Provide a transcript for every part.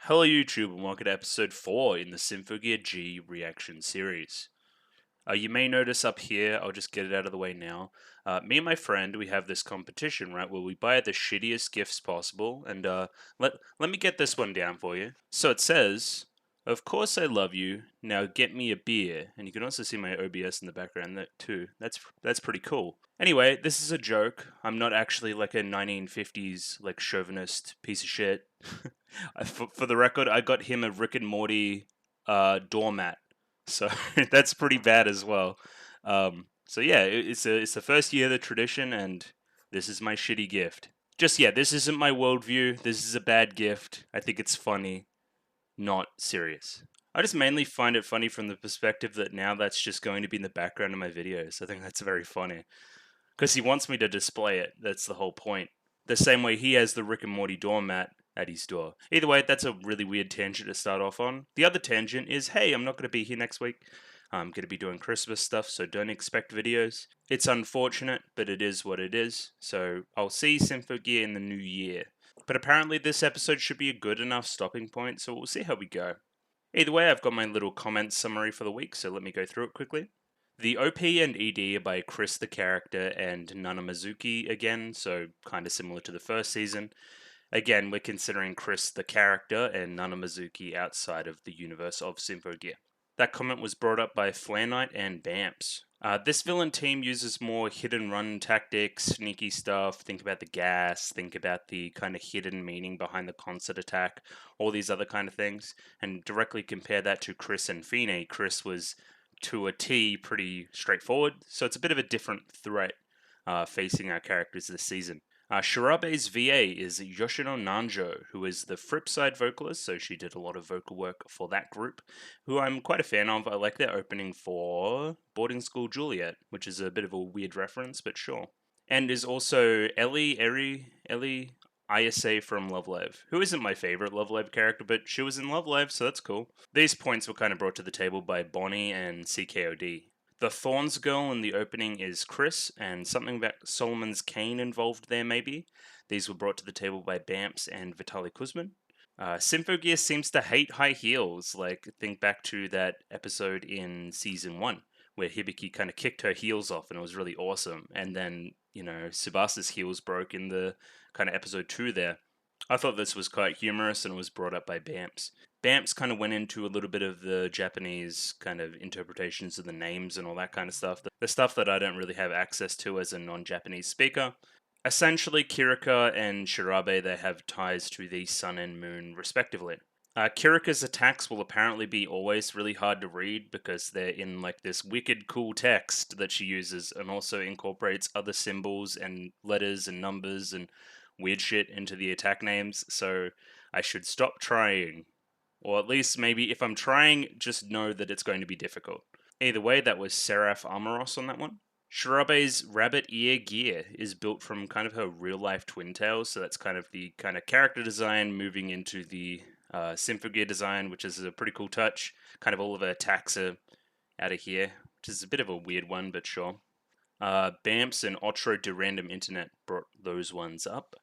Hello YouTube and welcome to episode 4 in the Symphogear G reaction series. You may notice up here, I'll just get it out of the way now, me and my friend, we have this competition, right, where we buy the shittiest gifts possible, and let me get this one down for you. So it says, "Of course I love you, now get me a beer," and you can also see my OBS in the background there too. That's pretty cool. Anyway, this is a joke. I'm not actually like a 1950s like chauvinist piece of shit. For the record, I got him a Rick and Morty doormat, so that's pretty bad as well. So yeah, it's the first year of the tradition, and this is my shitty gift. Just yeah, this isn't my worldview. This is a bad gift. I think it's funny, not serious. I just mainly find it funny from the perspective that now that's just going to be in the background of my videos. I think that's very funny because he wants me to display it. That's the whole point. The same way he has the Rick and Morty doormat at his door. Either way, that's a really weird tangent to start off on. The other tangent is, hey, I'm not going to be here next week. I'm going to be doing Christmas stuff, so don't expect videos. It's unfortunate, but it is what it is. So I'll see Symphogear in the new year. But apparently this episode should be a good enough stopping point, so we'll see how we go. Either way, I've got my little comment summary for the week, so let me go through it quickly. The OP and ED are by Chris the character and Nanamizuki again, so kind of similar to the first season. Again, we're considering Chris the character and Nanamizuki outside of the universe of Symphogear. That comment was brought up by Flare Knight and Bamps. This villain team uses more hit and run tactics, sneaky stuff, think about the gas, think about the kind of hidden meaning behind the concert attack, all these other kind of things, and directly compare that to Chris and Fine. Chris was, to a T, pretty straightforward, so it's a bit of a different threat facing our characters this season. Shirabe's VA is Yoshino Nanjo, who is the Fripside vocalist, so she did a lot of vocal work for that group, who I'm quite a fan of. I like their opening for Boarding School Juliet, which is a bit of a weird reference, but sure. And is also Ellie ISA from Love Live, who isn't my favorite Love Live character, but she was in Love Live, so that's cool. These points were kind of brought to the table by Bonnie and CKOD. The Thorns girl in the opening is Chris, and something about Solomon's cane involved there, maybe. These were brought to the table by Bamps and Vitaly Kuzmin. Symphogear seems to hate high heels. Like, think back to that episode in season 1, where Hibiki kind of kicked her heels off, and it was really awesome. And then, Subasa's heels broke in the kind of episode 2 there. I thought this was quite humorous and was brought up by Bamps. Bamps kind of went into a little bit of the Japanese kind of interpretations of the names and all that kind of stuff. The stuff that I don't really have access to as a non-Japanese speaker. Essentially, Kirika and Shirabe, they have ties to the sun and moon, respectively. Kirika's attacks will apparently be always really hard to read because they're in like this wicked cool text that she uses and also incorporates other symbols and letters and numbers and weird shit into the attack names, so I should stop trying. Or at least maybe if I'm trying, just know that it's going to be difficult. Either way, that was Seraph Amoros on that one. Shirabe's rabbit ear gear is built from kind of her real life twin tails, so that's kind of the kind of character design moving into the Symphogear design, which is a pretty cool touch. Kind of all of her attacks are out of here, which is a bit of a weird one, but sure. Bamps and Otro de Random Internet brought those ones up.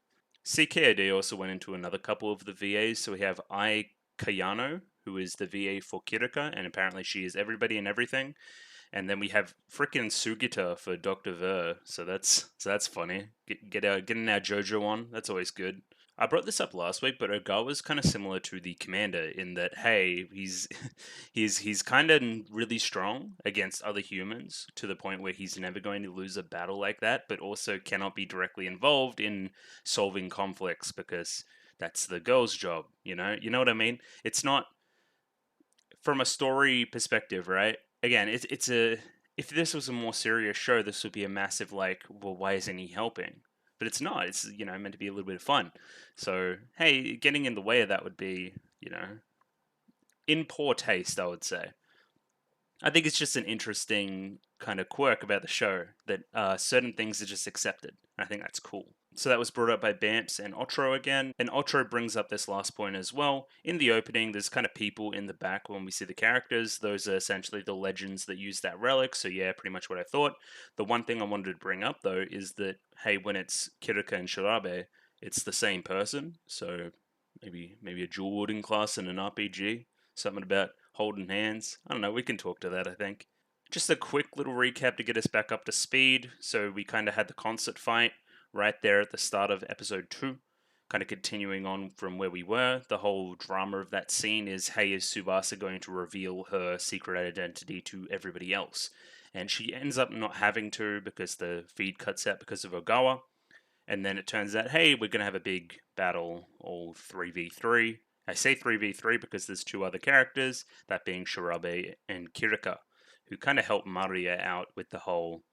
CKOD also went into another couple of the VAs, so we have Ai Kayano, who is the VA for Kirika, and apparently she is everybody and everything. And then we have frickin' Sugita for Dr. Ver, so that's funny. Getting our JoJo on, that's always good. I brought this up last week, but Ogawa's kind of similar to the commander in that, hey, he's he's kind of really strong against other humans to the point where he's never going to lose a battle like that, but also cannot be directly involved in solving conflicts because that's the girl's job. You know what I mean? It's not from a story perspective, right? Again, it's a if this was a more serious show, this would be a massive like, well, why isn't he helping? But it's not. It's meant to be a little bit of fun. So hey, getting in the way of that would be in poor taste, I would say. I think it's just an interesting kind of quirk about the show that certain things are just accepted. I think that's cool. So that was brought up by Bamps and Otro again. And Otro brings up this last point as well. In the opening, there's kind of people in the back when we see the characters. Those are essentially the legends that use that relic. So yeah, pretty much what I thought. The one thing I wanted to bring up though is that, hey, when it's Kirika and Shirabe, it's the same person. So maybe a dual wielding class in an RPG. Something about holding hands. I don't know. We can talk to that, I think. Just a quick little recap to get us back up to speed. So we kind of had the concert fight right there at the start of episode 2. Kind of continuing on from where we were. The whole drama of that scene is, hey, is Tsubasa going to reveal her secret identity to everybody else? And she ends up not having to because the feed cuts out because of Ogawa. And then it turns out, hey, we're going to have a big battle, all 3v3. I say 3v3 because there's 2 other characters, that being Shirabe and Kirika, who kind of help Maria out with the whole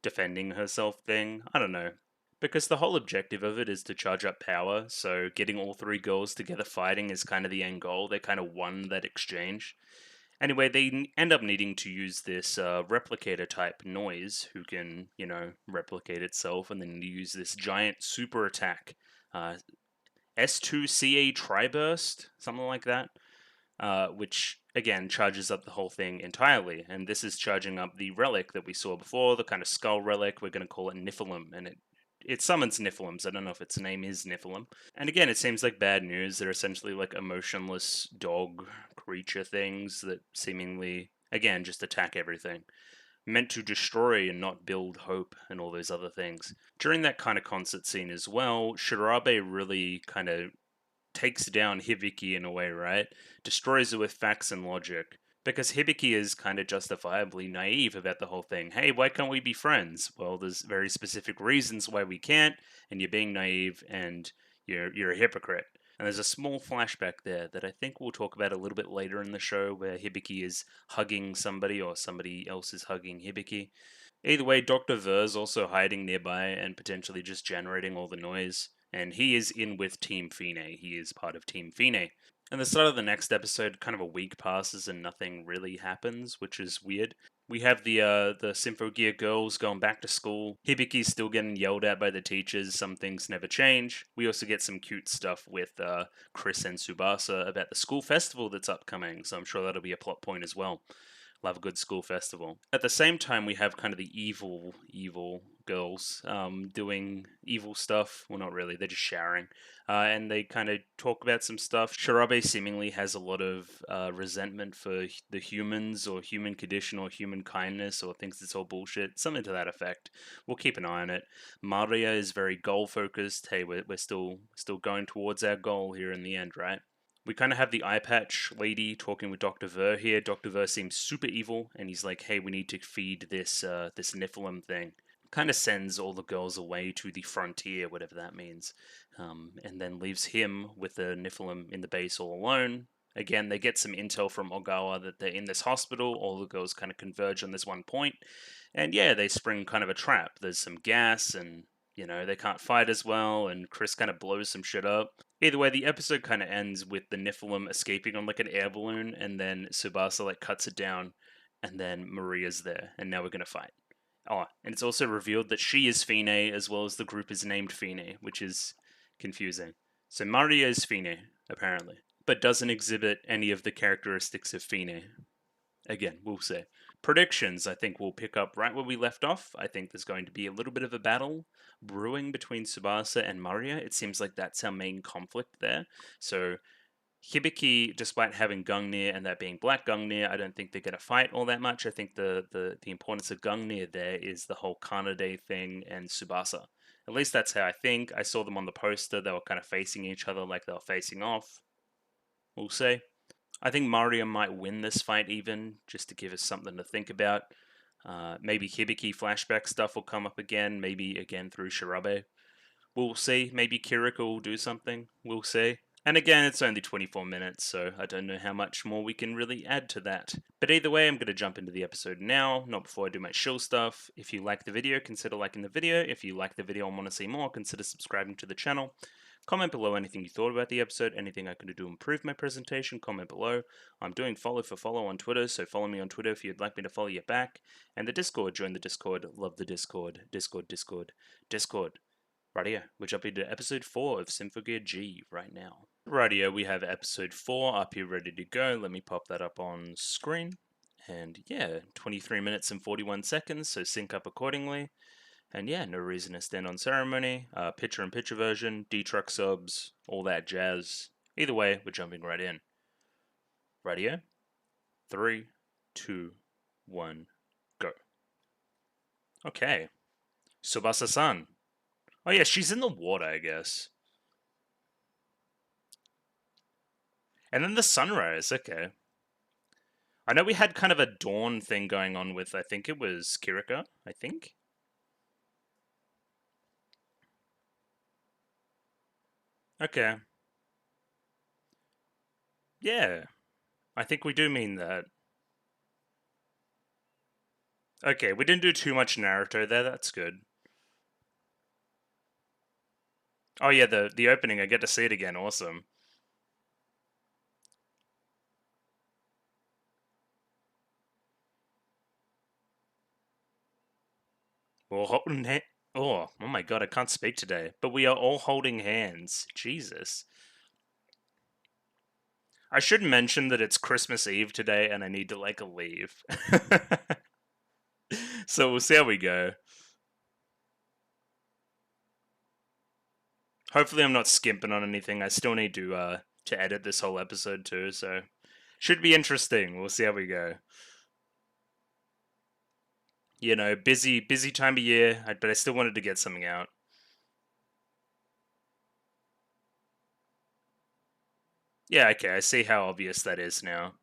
defending herself thing. I don't know. Because the whole objective of it is to charge up power, so getting all 3 girls together fighting is kind of the end goal. They kind of won that exchange. Anyway, they end up needing to use this replicator type noise who can, replicate itself, and then use this giant super attack. S2CA Triburst, something like that, which again charges up the whole thing entirely. And this is charging up the relic that we saw before, the kind of skull relic. We're going to call it Niflheim, and it summons Niflheims. I don't know if its name is Niflheim. And again, it seems like bad news. They're essentially like emotionless dog creature things that seemingly, again, just attack everything. Meant to destroy and not build hope and all those other things. During that kind of concert scene as well, Shirabe really kind of takes down Hibiki in a way, right? Destroys her with facts and logic. Because Hibiki is kind of justifiably naive about the whole thing. Hey, why can't we be friends? Well, there's very specific reasons why we can't, and you're being naive and you're a hypocrite. And there's a small flashback there that I think we'll talk about a little bit later in the show where Hibiki is hugging somebody or somebody else is hugging Hibiki. Either way, Dr. Ver's also hiding nearby and potentially just generating all the noise. And he is in with Team Fine. He is part of Team Fine. And the start of the next episode, kind of a week passes and nothing really happens, which is weird. We have the Symphogear girls going back to school. Hibiki's still getting yelled at by the teachers. Some things never change. We also get some cute stuff with Chris and Tsubasa about the school festival that's upcoming, so I'm sure that'll be a plot point as well. Love a good school festival. At the same time, we have kind of the evil girls doing evil stuff. Well, not really. They're just showering. And they kind of talk about some stuff. Shirabe seemingly has a lot of resentment for the humans or human condition or human kindness or thinks it's all bullshit. Something to that effect. We'll keep an eye on it. Maria is very goal focused. Hey, we're still going towards our goal here in the end, right? We kind of have the eye patch lady talking with Dr. Ver here. Dr. Ver seems super evil, and he's like, hey, we need to feed this Niflheim thing. Kind of sends all the girls away to the frontier, whatever that means, and then leaves him with the Niflheim in the base all alone. Again, they get some intel from Ogawa that they're in this hospital. All the girls kind of converge on this one point, and yeah, they spring kind of a trap. There's some gas, and they can't fight as well, and Chris kind of blows some shit up. Either way, the episode kind of ends with the Niflheim escaping on like an air balloon, and then Tsubasa like cuts it down, and then Maria's there, and now we're gonna fight. Oh, and it's also revealed that she is Fine as well as the group is named Fine, which is confusing. So Maria is Fine, apparently, but doesn't exhibit any of the characteristics of Fine. Again, we'll see. Predictions, I think we'll pick up right where we left off. I think there's going to be a little bit of a battle brewing between Tsubasa and Maria. It seems like that's our main conflict there. So Hibiki, despite having Gungnir and that being Black Gungnir, I don't think they're going to fight all that much. I think the importance of Gungnir there is the whole Kanade thing and Tsubasa. At least that's how I think. I saw them on the poster. They were kind of facing each other like they were facing off. We'll see. I think Maria might win this fight even, just to give us something to think about. Maybe Hibiki flashback stuff will come up again, maybe again through Shirabe. We'll see. Maybe Kiriko will do something. We'll see. And again, it's only 24 minutes, so I don't know how much more we can really add to that. But either way, I'm going to jump into the episode now, not before I do my shill stuff. If you like the video, consider liking the video. If you like the video and want to see more, consider subscribing to the channel. Comment below anything you thought about the episode, anything I can do to improve my presentation, comment below. I'm doing follow for follow on Twitter, so follow me on Twitter if you'd like me to follow you back. And the Discord, join the Discord, love the Discord, Discord. Rightio, we're jumping to episode 4 of Symphogear G right now. Rightio, we have episode 4 up here ready to go. Let me pop that up on screen. And yeah, 23 minutes and 41 seconds, so sync up accordingly. And yeah, no reason to stand on ceremony. Picture-in-picture version, D-Truck subs, all that jazz. Either way, we're jumping right in. Radio? 3, 2, 1, go. Okay. Tsubasa-san. Oh yeah, she's in the water, I guess. And then the sunrise, okay. I know we had kind of a dawn thing going on with, I think it was Kirika, I think? Okay. Yeah, I think we do mean that. Okay, we didn't do too much Naruto there, that's good. Oh yeah, the opening, I get to see it again, awesome. We're holding oh my god, I can't speak today. But we are all holding hands. Jesus. I should mention that it's Christmas Eve today and I need to like leave. So we'll see how we go. Hopefully I'm not skimping on anything. I still need to edit this whole episode too, so should be interesting. We'll see how we go. You know, busy time of year, but I still wanted to get something out. Yeah, okay, I see how obvious that is now.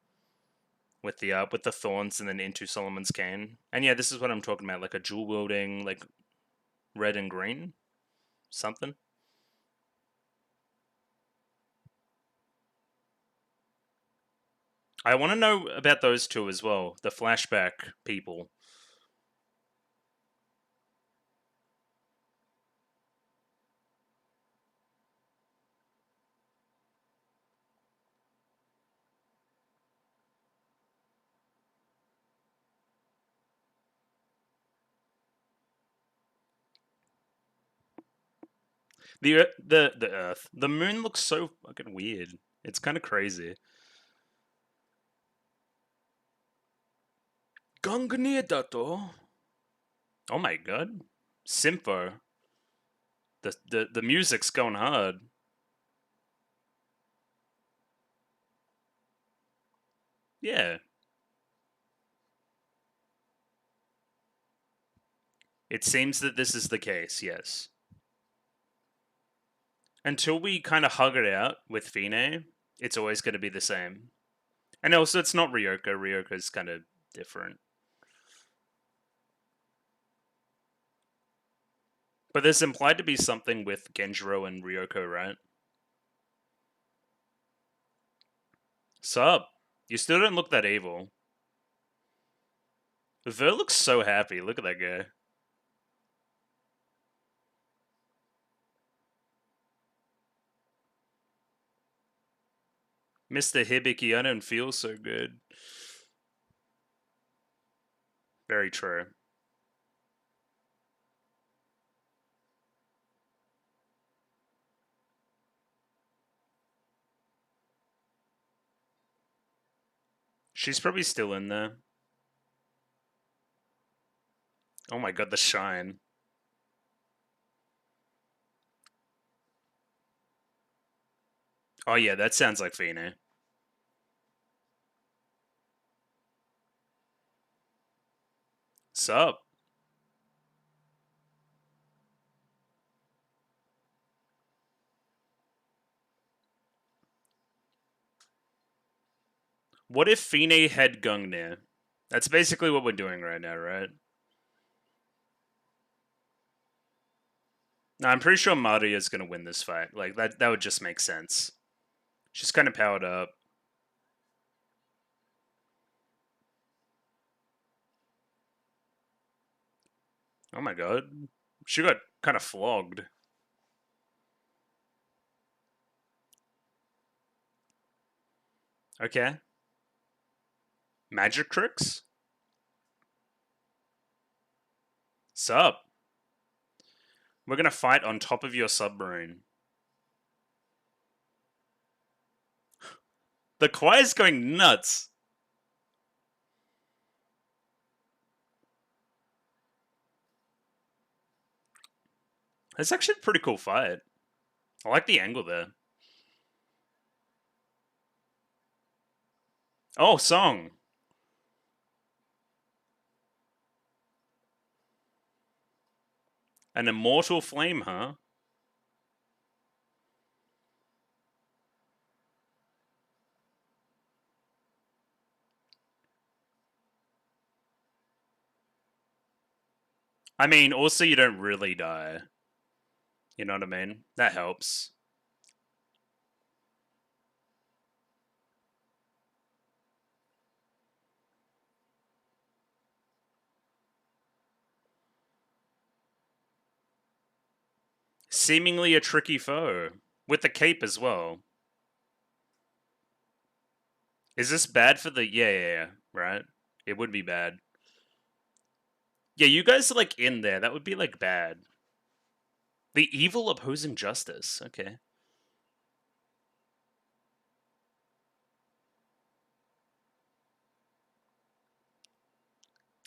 With the thorns and then into Solomon's cane. And yeah, this is what I'm talking about, like a dual wielding, like red and green, something. I want to know about those two as well, the flashback people. The Earth, the moon looks so fucking weird. It's kind of crazy. Gangnia dato. Oh my god, Sympho. The music's going hard. Yeah, it seems that this is the case. Yes. Until we kind of hug it out with Fine, it's always going to be the same. And also, it's not Ryoko. Ryoko's kind of different. But there's implied to be something with Genjiro and Ryoko, right? Sup? You still don't look that evil. Ver looks so happy. Look at that guy. Mr. Hibiki, I don't feel so good. Very true. She's probably still in there. Oh my god, the shine. Oh yeah, that sounds like Fine. Sup? What if Fine had Gungnir? That's basically what we're doing right now, right? No, I'm pretty sure Maria is gonna win this fight. Like that would just make sense. She's kind of powered up. Oh my god. She got kind of flogged. Okay. Magic tricks? Sup? We're gonna fight on top of your submarine. The choir's going nuts. It's actually a pretty cool fight. I like the angle there. Oh, song. An immortal flame, huh? I mean, also you don't really die. You know what I mean? That helps. Seemingly a tricky foe. With the cape as well. Is this bad for the... Yeah, right? It would be bad. Yeah, you guys are, like, in there. That would be, like, bad. The evil opposing justice. Okay.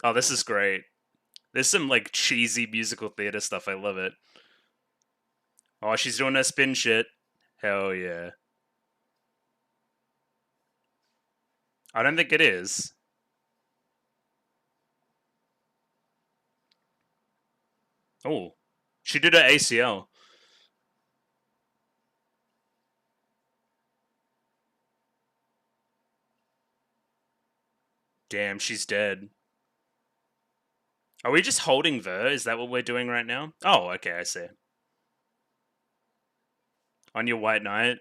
Oh, this is great. There's some, like, cheesy musical theater stuff. I love it. Oh, she's doing her spin shit. Hell yeah. I don't think it is. Oh. She did her ACL. Damn, she's dead. Are we just holding Ver? Is that what we're doing right now? Oh, okay, I see. On your White Knight.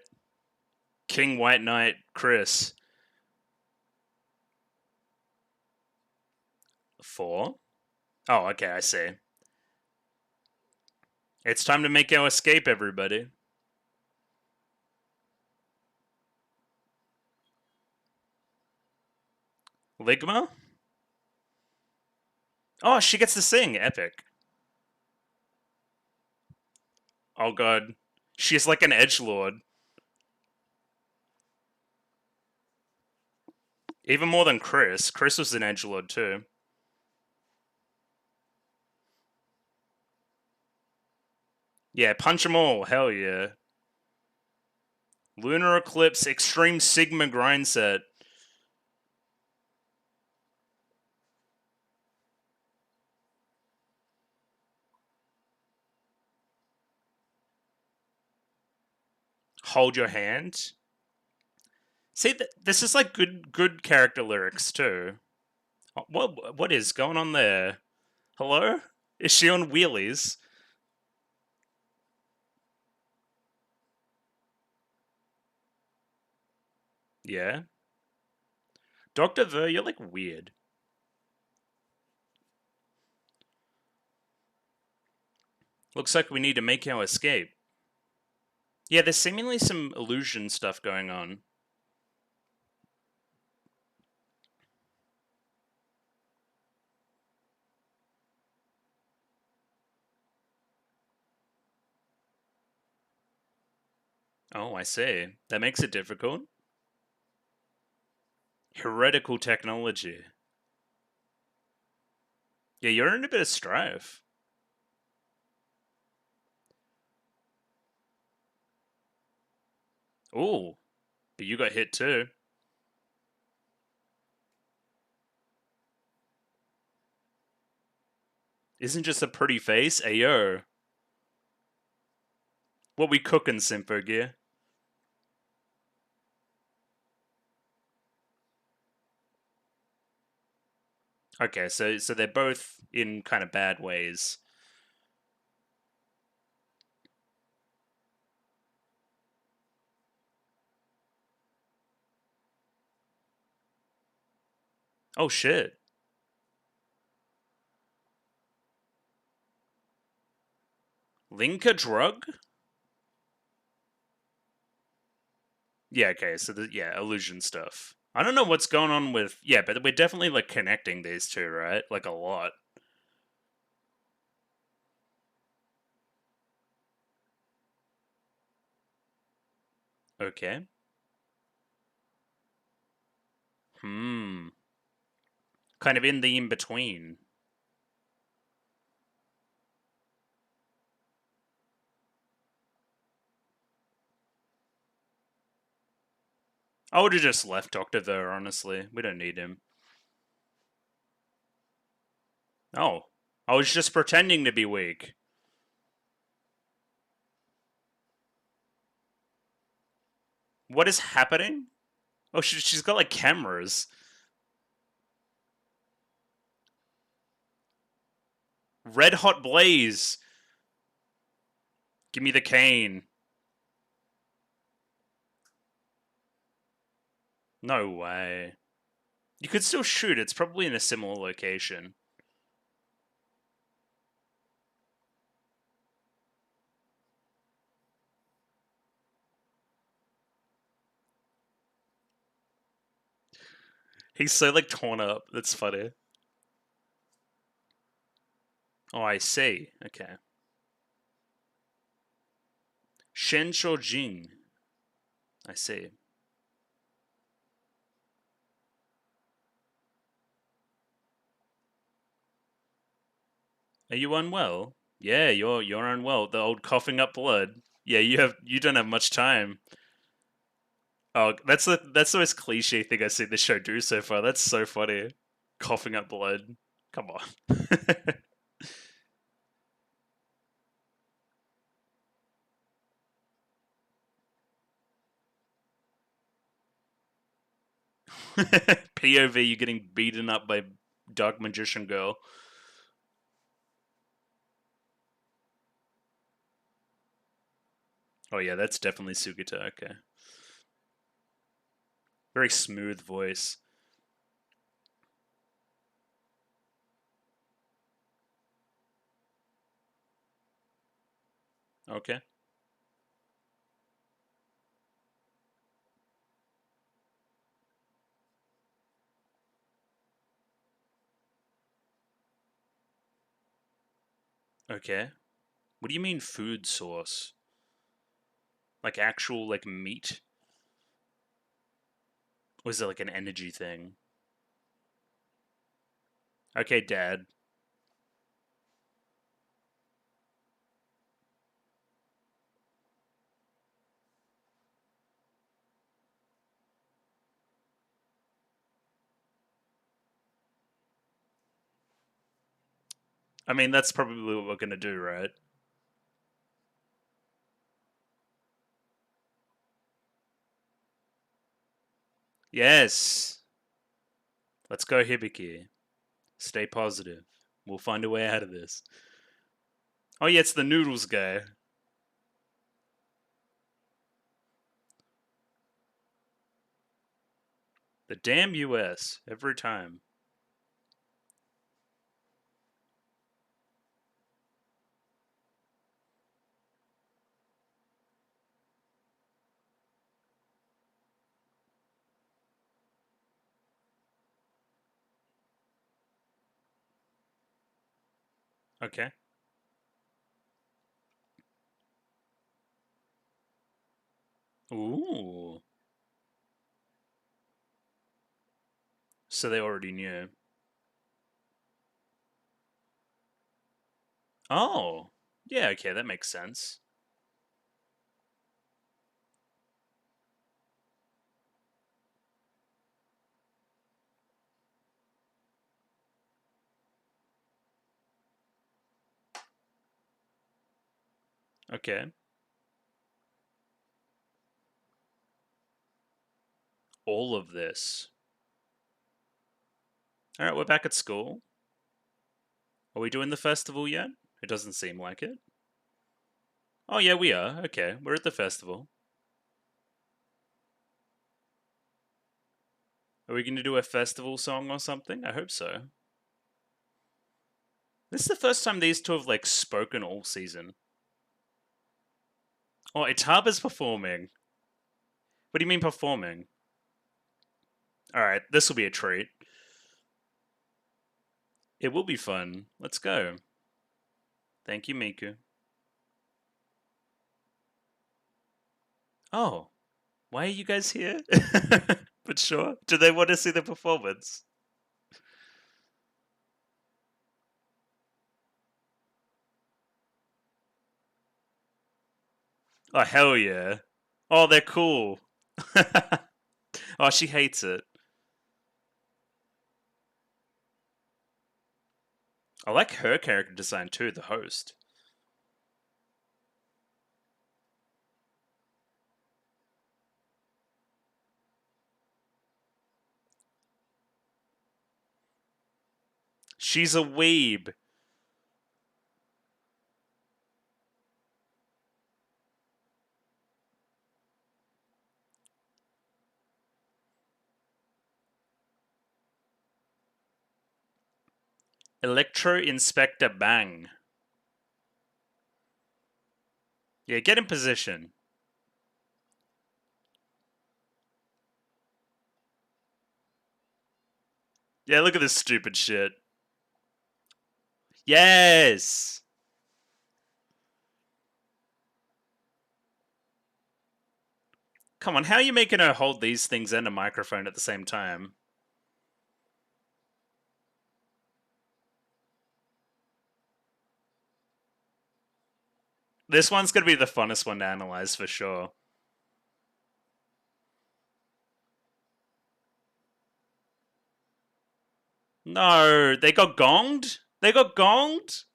King White Knight, Chris. 4? Oh, okay, I see. It's time to make our escape, everybody. Ligma? Oh, she gets to sing. Epic. Oh god. She's like an edgelord. Even more than Chris. Chris was an edgelord too. Yeah, punch them all. Hell yeah. Lunar Eclipse, Extreme Sigma grind set. Hold your hand. See, this is like good character lyrics too. What is going on there? Hello? Is she on wheelies? Yeah. Dr. Ver, you're like weird. Looks like we need to make our escape. Yeah, there's seemingly some illusion stuff going on. Oh, I see. That makes it difficult. Heretical technology. Yeah, you're in a bit of strife. Ooh, but you got hit too. Isn't just a pretty face? Ayo. What we cooking, Symphogear? Okay, so they're both in kind of bad ways. Oh shit. Link a drug? Yeah, okay, so yeah, illusion stuff. I don't know what's going on with yeah, but we're definitely like connecting these two, right? Like a lot. Okay. Hmm. Kind of in the in between. I would have just left Octavio, honestly. We don't need him. Oh. I was just pretending to be weak. What is happening? Oh, she's got like cameras. Red Hot Blaze. Give me the cane. No way. You could still shoot. It's probably in a similar location. He's so like torn up. That's funny. Oh, I see. Okay. Shen Jing. I see. Are you unwell? Yeah, you're unwell. The old coughing up blood. Yeah, you don't have much time. Oh, that's the most cliche thing I've seen the show do so far. That's so funny. Coughing up blood. Come on. POV, you getting beaten up by Dark Magician Girl. Oh yeah, that's definitely Sugita. Okay. Very smooth voice. Okay. Okay. What do you mean food source? Like actual like meat? Or is it like an energy thing? Okay, Dad. I mean, that's probably what we're gonna do, right? Yes. Let's go, Hibiki. Stay positive. We'll find a way out of this. Oh yeah, it's the noodles guy. The damn US. Every time. Okay. Ooh. So they already knew. Oh. Yeah, okay, that makes sense. Okay. All of this. Alright, we're back at school. Are we doing the festival yet? It doesn't seem like it. Oh, yeah, we are. Okay, we're at the festival. Are we going to do a festival song or something? I hope so. This is the first time these two have, like, spoken all season. Oh, Itaba's performing. What do you mean performing? Alright, this will be a treat. It will be fun. Let's go. Thank you, Miku. Oh, why are you guys here? But sure. Do they want to see the performance? Oh, hell yeah. Oh, they're cool. Oh, she hates it. I like her character design too, the host. She's a weeb. Electro Inspector Bang. Yeah, get in position. Yeah, look at this stupid shit. Yes! Come on, how are you making her hold these things and a microphone at the same time? This one's gonna be the funnest one to analyze for sure. No, they got gonged? They got gonged?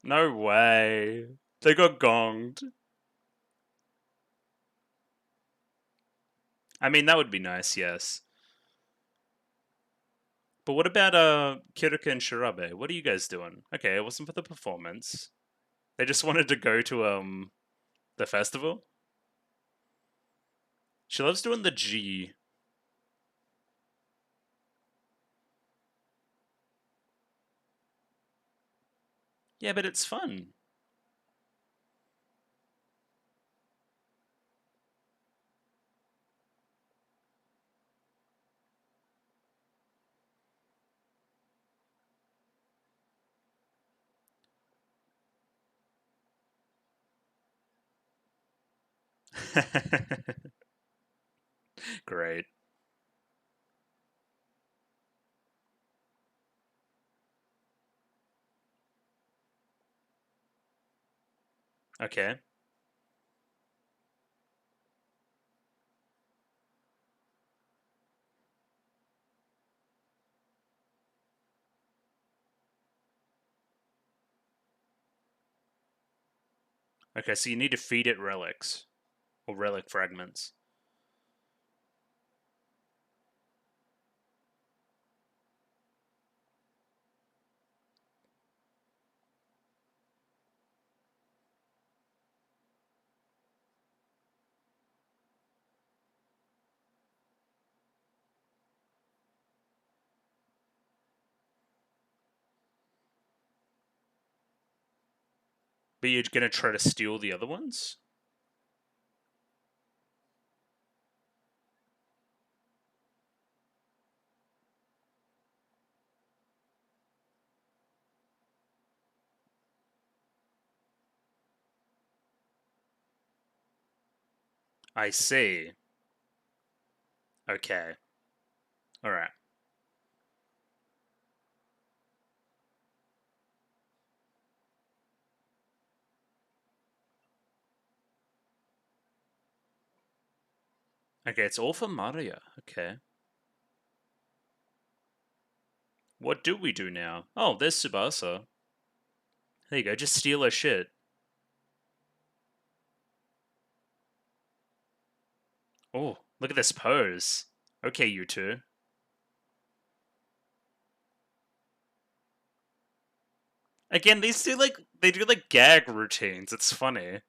No way. They got gonged. I mean, that would be nice, yes. But what about Kirika and Shirabe? What are you guys doing? Okay, it wasn't for the performance. They just wanted to go to the festival. She loves doing the G. Yeah, but it's fun. Great. Okay. Okay, so you need to feed it relics. Or relic fragments. But you're gonna try to steal the other ones? I see. Okay. Alright. Okay, it's all for Maria. Okay. What do we do now? Oh, there's Tsubasa. There you go, just steal her shit. Oh, look at this pose. Okay, you two. Again, these two they do like gag routines. It's funny.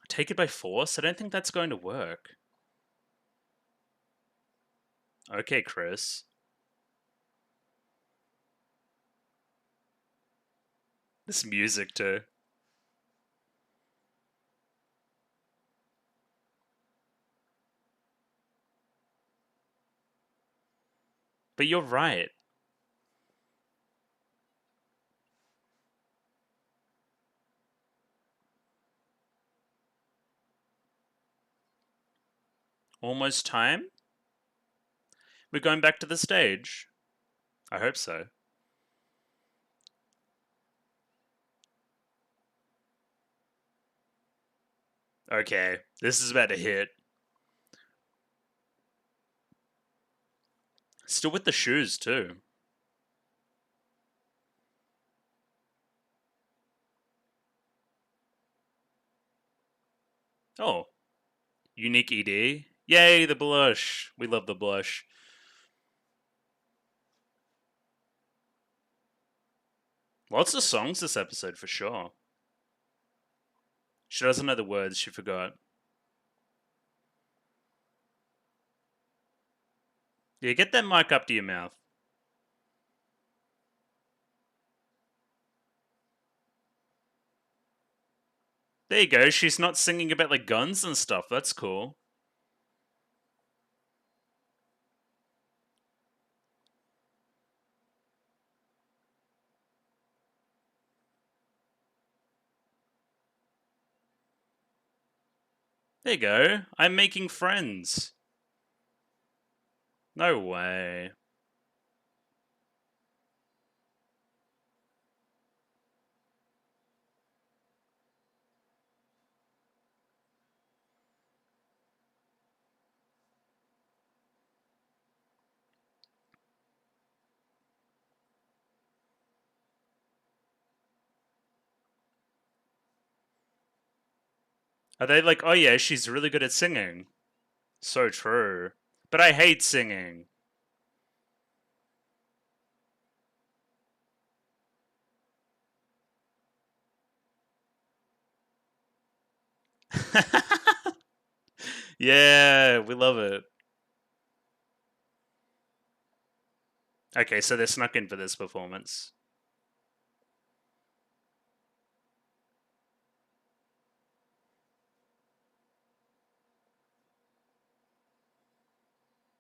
Take it by force? I don't think that's going to work. Okay, Chris. This music too. But you're right. Almost time? We're going back to the stage. I hope so. Okay, this is about to hit. Still with the shoes, too. Oh, unique ED. Yay, the blush. We love the blush. Lots of songs this episode for sure. She doesn't know the words, she forgot. Yeah, get that mic up to your mouth. There you go, she's not singing about like guns and stuff, that's cool. There you go, I'm making friends. No way. Are they like, oh yeah, she's really good at singing? So true. But I hate singing. Yeah, we love it. Okay, so they're snuck in for this performance.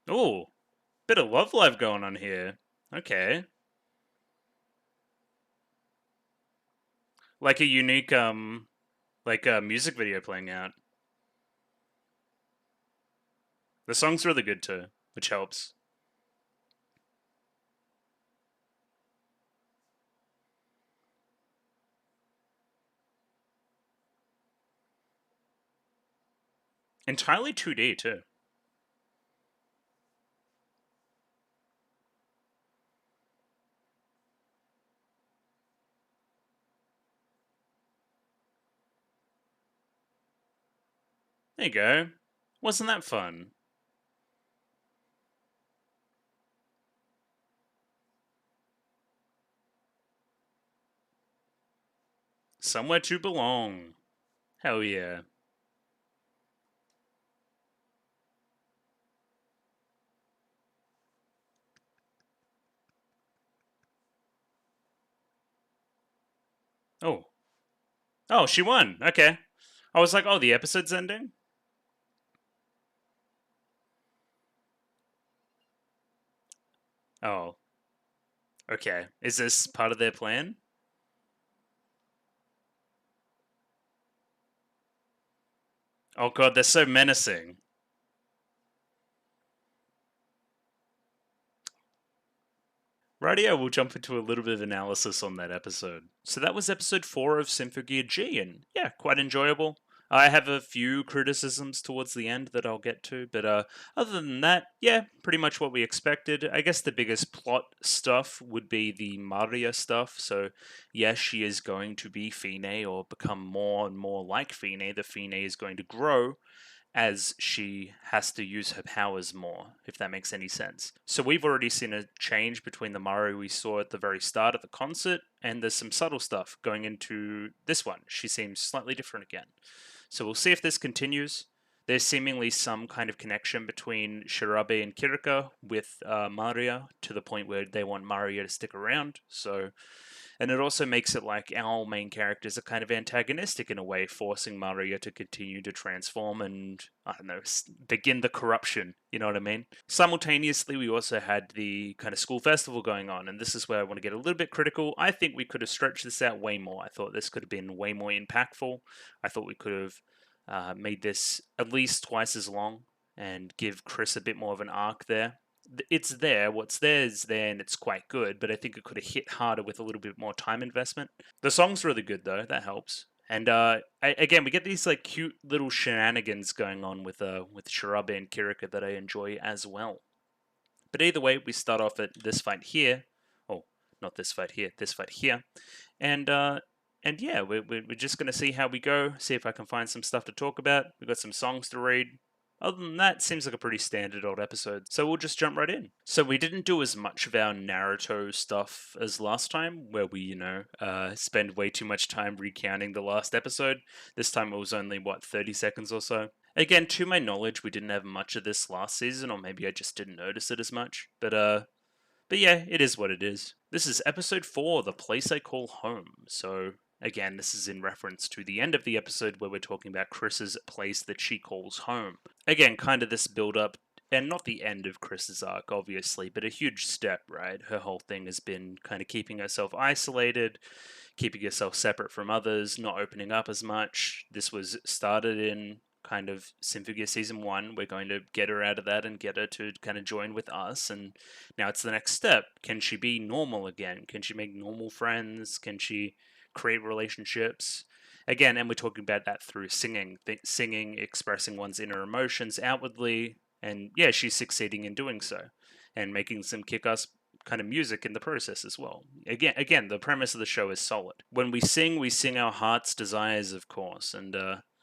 Ooh, bit of love life going on here. Okay. Like a unique, like a music video playing out. The song's really good too, which helps. Entirely 2D too. There you go. Wasn't that fun? Somewhere to belong. Hell yeah. Oh. Oh, she won. Okay. I was like, oh, the episode's ending? Oh. Okay. Is this part of their plan? Oh god, they're so menacing. Rightio, we'll jump into a little bit of analysis on that episode. So that was episode 4 of Symphogear G, and yeah, quite enjoyable. I have a few criticisms towards the end that I'll get to, but other than that, yeah, pretty much what we expected. I guess the biggest plot stuff would be the Maria stuff. So, yes, she is going to be Fine or become more and more like Fine. The Fine is going to grow, as she has to use her powers more, if that makes any sense. So we've already seen a change between the Mario we saw at the very start of the concert, and there's some subtle stuff going into this one. She seems slightly different again. So we'll see if this continues. There's seemingly some kind of connection between Shirabe and Kirika with Maria to the point where they want Maria to stick around. So and it also makes it like our main characters are kind of antagonistic in a way, forcing Maria to continue to transform and, I don't know, begin the corruption. You know what I mean? Simultaneously, we also had the kind of school festival going on, and this is where I want to get a little bit critical. I think we could have stretched this out way more. I thought this could have been way more impactful. I thought we could have made this at least twice as long and give Chris a bit more of an arc there. it's there. What's there is there, and it's quite good. But I think it could have hit harder with a little bit more time investment. The song's really good though. That helps. And again, we get these like cute little shenanigans going on with Shirabe and Kirika that I enjoy as well. But either way, we start off at this fight here. Oh, not this fight here. This fight here. And yeah, we're just gonna see how we go. See if I can find some stuff to talk about. We've got some songs to read. Other than that, seems like a pretty standard old episode. So we'll just jump right in. So we didn't do as much of our Naruto stuff as last time, where we, spend way too much time recounting the last episode. This time it was only, 30 seconds or so. Again, to my knowledge, we didn't have much of this last season, or maybe I just didn't notice it as much. But yeah, it is what it is. This is episode 4, The Place I Call Home. So again, this is in reference to the end of the episode where we're talking about Chris's place that she calls home. Again, kind of this build up, and not the end of Chris's arc, obviously, but a huge step, right? Her whole thing has been kind of keeping herself isolated, keeping herself separate from others, not opening up as much. This was started in kind of Symphogear Season 1. We're going to get her out of that and get her to kind of join with us, and now it's the next step. Can she be normal again? Can she make normal friends? Can she create relationships? Again, and we're talking about that through singing, expressing one's inner emotions outwardly, and yeah, she's succeeding in doing so, and making some kick-ass kind of music in the process as well. Again, the premise of the show is solid. When we sing our heart's desires, of course, and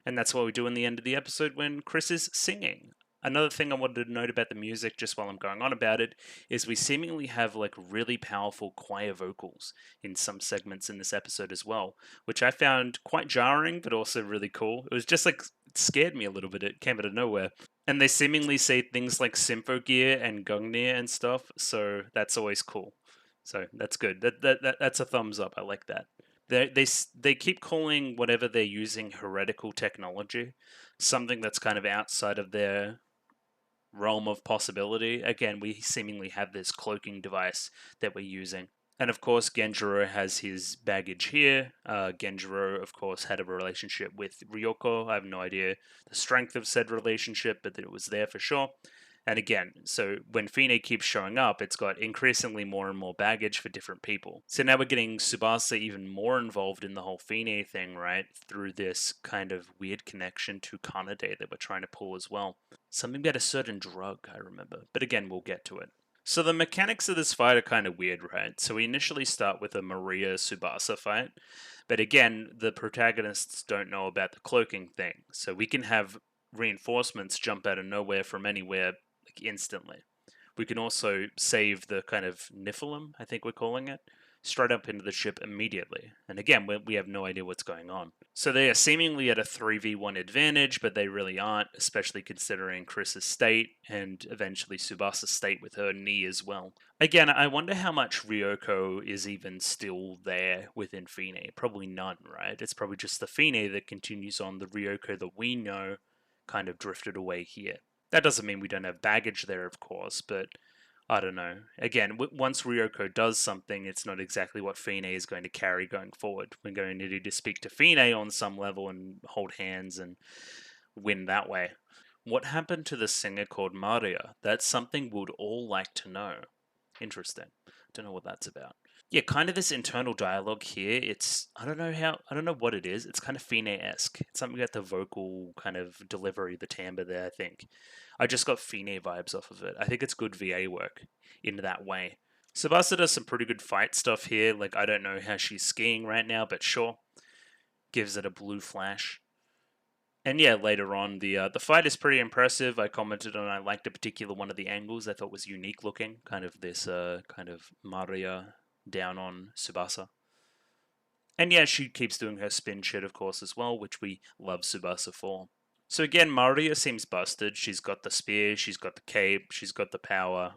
that's what we do in the end of the episode when Chris is singing. Another thing I wanted to note about the music, just while I'm going on about it, is we seemingly have like really powerful choir vocals in some segments in this episode as well, which I found quite jarring, but also really cool. It was just like, it scared me a little bit. It came out of nowhere. And they seemingly say things like Symphogear and Gungnir and stuff, so that's always cool. So that's good. That's a thumbs up. I like that. They keep calling whatever they're using heretical technology, something that's kind of outside of their realm of possibility. Again, we seemingly have this cloaking device that we're using. And of course, Genjiro has his baggage here. Genjiro, of course, had a relationship with Ryoko. I have no idea the strength of said relationship, but it was there for sure. And again, so when Fine keeps showing up, it's got increasingly more and more baggage for different people. So now we're getting Tsubasa even more involved in the whole Fine thing, right? Through this kind of weird connection to Kanade that we're trying to pull as well. Something about a certain drug, I remember. But again, we'll get to it. So the mechanics of this fight are kind of weird, right? So we initially start with a Maria Tsubasa fight. But again, the protagonists don't know about the cloaking thing. So we can have reinforcements jump out of nowhere from anywhere instantly. We can also save the kind of Nephilim, I think we're calling it, straight up into the ship immediately. And again, we have no idea what's going on. So they are seemingly at a 3v1 advantage, but they really aren't, especially considering Chris's state and eventually Tsubasa's state with her knee as well. Again, I wonder how much Ryoko is even still there within Fine. Probably none, right? It's probably just the Fine that continues on. The Ryoko that we know kind of drifted away here. That doesn't mean we don't have baggage there, of course, but I don't know. Again, once Ryoko does something, it's not exactly what Fine is going to carry going forward. We're going to need to speak to Fine on some level and hold hands and win that way. What happened to the singer called Maria? That's something we'd all like to know. Interesting. Don't know what that's about. Yeah, kind of this internal dialogue here. I don't know what it is. It's kind of Fine-esque. It's something about the vocal kind of delivery, the timbre there, I think. I just got Fine vibes off of it. I think it's good VA work in that way. Tsubasa does some pretty good fight stuff here. Like, I don't know how she's skiing right now, but sure. Gives it a blue flash. And yeah, later on, the fight is pretty impressive. I commented on I liked a particular one of the angles I thought was unique looking. Kind of this kind of Maria down on Tsubasa. And yeah, she keeps doing her spin shit, of course, as well, which we love Tsubasa for. So again, Maria seems busted. She's got the spear, she's got the cape, she's got the power.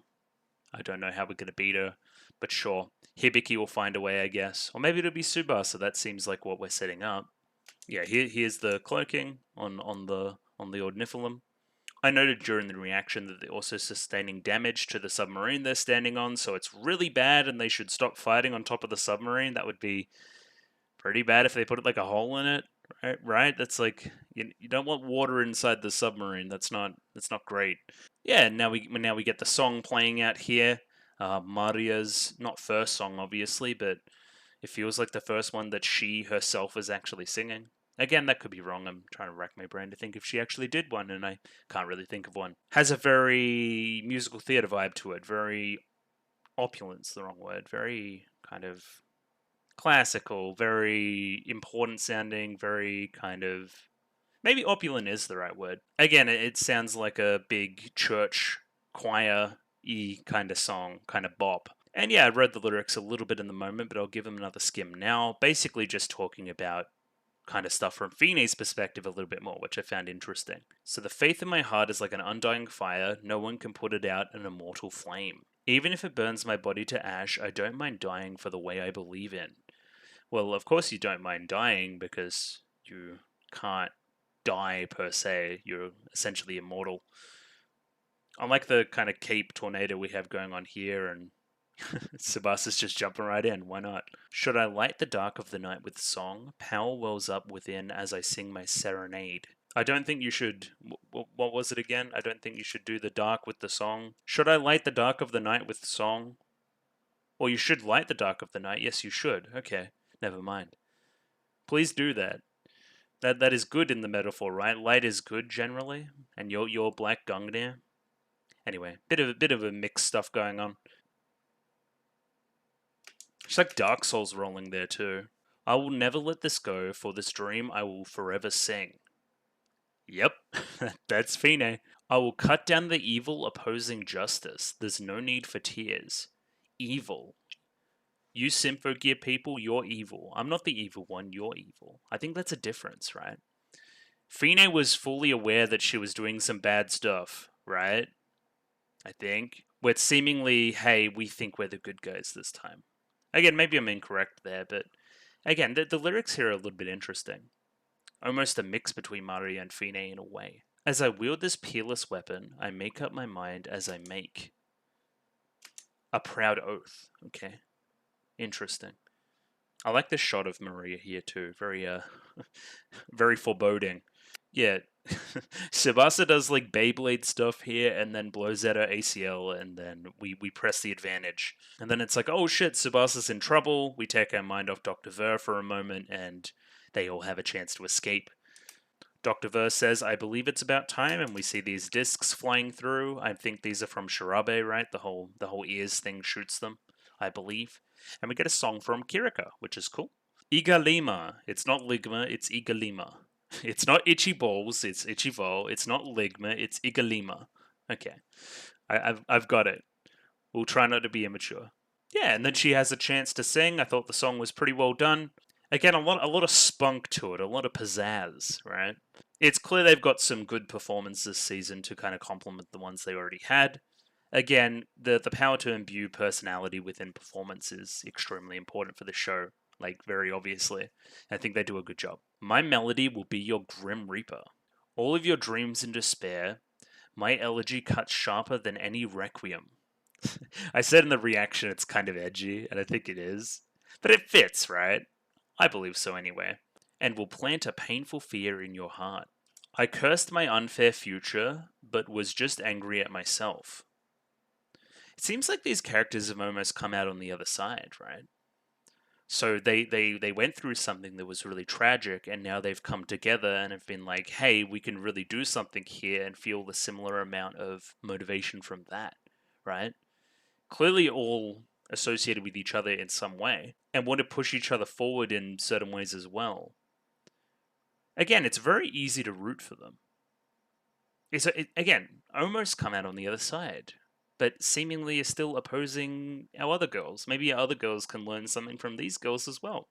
I don't know how we're going to beat her, but sure. Hibiki will find a way, I guess. Or maybe it'll be Tsubasa. That seems like what we're setting up. Yeah, here's the cloaking on the old Nephilim. I noted during the reaction that they're also sustaining damage to the submarine they're standing on, so it's really bad and they should stop fighting on top of the submarine. That would be pretty bad if they put like a hole in it, right? That's like, you don't want water inside the submarine. That's not great. Yeah, now we get the song playing out here. Maria's not first song, obviously, but it feels like the first one that she herself is actually singing. Again, that could be wrong. I'm trying to rack my brain to think if she actually did one, and I can't really think of one. Has a very musical theater vibe to it. Very opulent's the wrong word. Very kind of classical, very important sounding, very kind of maybe opulent is the right word. Again, it sounds like a big church choir-y kind of song, kind of bop. And yeah, I read the lyrics a little bit in the moment, but I'll give them another skim now. Basically, just talking about kind of stuff from Fine's perspective a little bit more, which I found interesting. So the faith in my heart is like an undying fire, no one can put it out, an immortal flame. Even if it burns my body to ash, I don't mind dying for the way I believe in. Well, of course you don't mind dying because you can't die per se. You're essentially immortal. Unlike the kind of cape tornado we have going on here, and Tsubasa's just jumping right in. Why not? Should I light the dark of the night with song? Power wells up within as I sing my serenade. I don't think you should. What was it again? I don't think you should do the dark with the song. Should I light the dark of the night with song? Or you should light the dark of the night. Yes, you should. Okay, never mind. Please do that. That is good in the metaphor, right? Light is good generally, and you're Black Gungnir. Anyway, bit of a mixed stuff going on. It's like Dark Souls rolling there too. I will never let this go, for this dream I will forever sing. Yep, that's Fine. I will cut down the evil opposing justice. There's no need for tears. Evil. You Symphogear people, you're evil. I'm not the evil one, you're evil. I think that's a difference, right? Fine was fully aware that she was doing some bad stuff, right? I think. Where it's seemingly, hey, we think we're the good guys this time. Again, maybe I'm incorrect there, but again, the lyrics here are a little bit interesting. Almost a mix between Maria and Fine in a way. As I wield this peerless weapon, I make up my mind as I make a proud oath. Okay, interesting. I like this shot of Maria here too. Very, very foreboding. Yeah, Tsubasa does like Beyblade stuff here and then blows out her ACL, and then we press the advantage. And then it's like, oh shit, Tsubasa's in trouble. We take our mind off Dr. Ver for a moment and they all have a chance to escape. Dr. Ver says, I believe it's about time, and we see these discs flying through. I think these are from Shirabe, right? The whole ears thing shoots them, I believe. And we get a song from Kirika, which is cool. Igalima. It's not Ligma, it's Igalima. It's not Itchy Balls, it's Itchy Vol. It's not Ligma, it's Igalima. Okay. I've got it. We'll try not to be immature. Yeah, and then she has a chance to sing. I thought the song was pretty well done. Again, a lot of spunk to it, a lot of pizzazz, right? It's clear they've got some good performances this season to kind of complement the ones they already had. Again, the power to imbue personality within performance is extremely important for the show, like very obviously. I think they do a good job. My melody will be your grim reaper. All of your dreams in despair, my elegy cuts sharper than any requiem. I said in the reaction it's kind of edgy, and I think it is. But it fits, right? I believe so anyway. And will plant a painful fear in your heart. I cursed my unfair future, but was just angry at myself. It seems like these characters have almost come out on the other side, right? So they went through something that was really tragic, and now they've come together and have been like, hey, we can really do something here and feel the similar amount of motivation from that, right? Clearly all associated with each other in some way and want to push each other forward in certain ways as well. Again, it's very easy to root for them. Again, almost come out on the other side, but seemingly is still opposing our other girls. Maybe our other girls can learn something from these girls as well.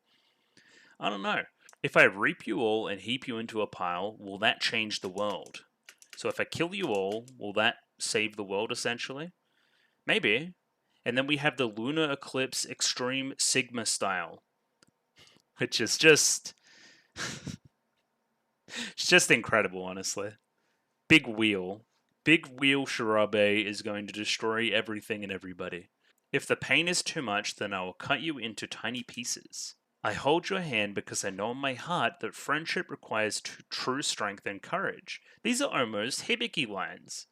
I don't know. If I reap you all and heap you into a pile, will that change the world? So if I kill you all, will that save the world essentially? Maybe. And then we have the Lunar Eclipse Extreme Sigma style, which is just it's just incredible, honestly. Big wheel. Big wheel Shirabe is going to destroy everything and everybody. If the pain is too much, then I will cut you into tiny pieces. I hold your hand because I know in my heart that friendship requires true strength and courage. These are almost Hibiki lines.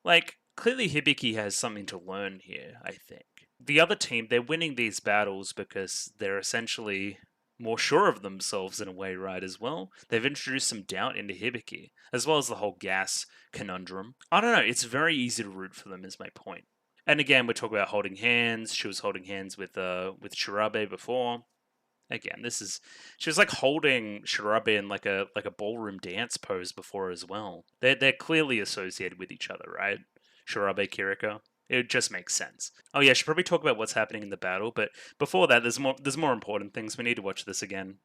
Like, clearly Hibiki has something to learn here, I think. The other team, they're winning these battles because they're essentially more sure of themselves in a way, right, as well. They've introduced some doubt into Hibiki, as well as the whole gas conundrum. I don't know, it's very easy to root for them, is my point. And again, we're talking about holding hands. She was holding hands with Shirabe before. Again, she was like holding Shirabe in like a ballroom dance pose before as well. They're clearly associated with each other, right? Shirabe Kiriko. It just makes sense. Oh yeah, I should probably talk about what's happening in the battle, but before that, there's more important things. We need to watch this again.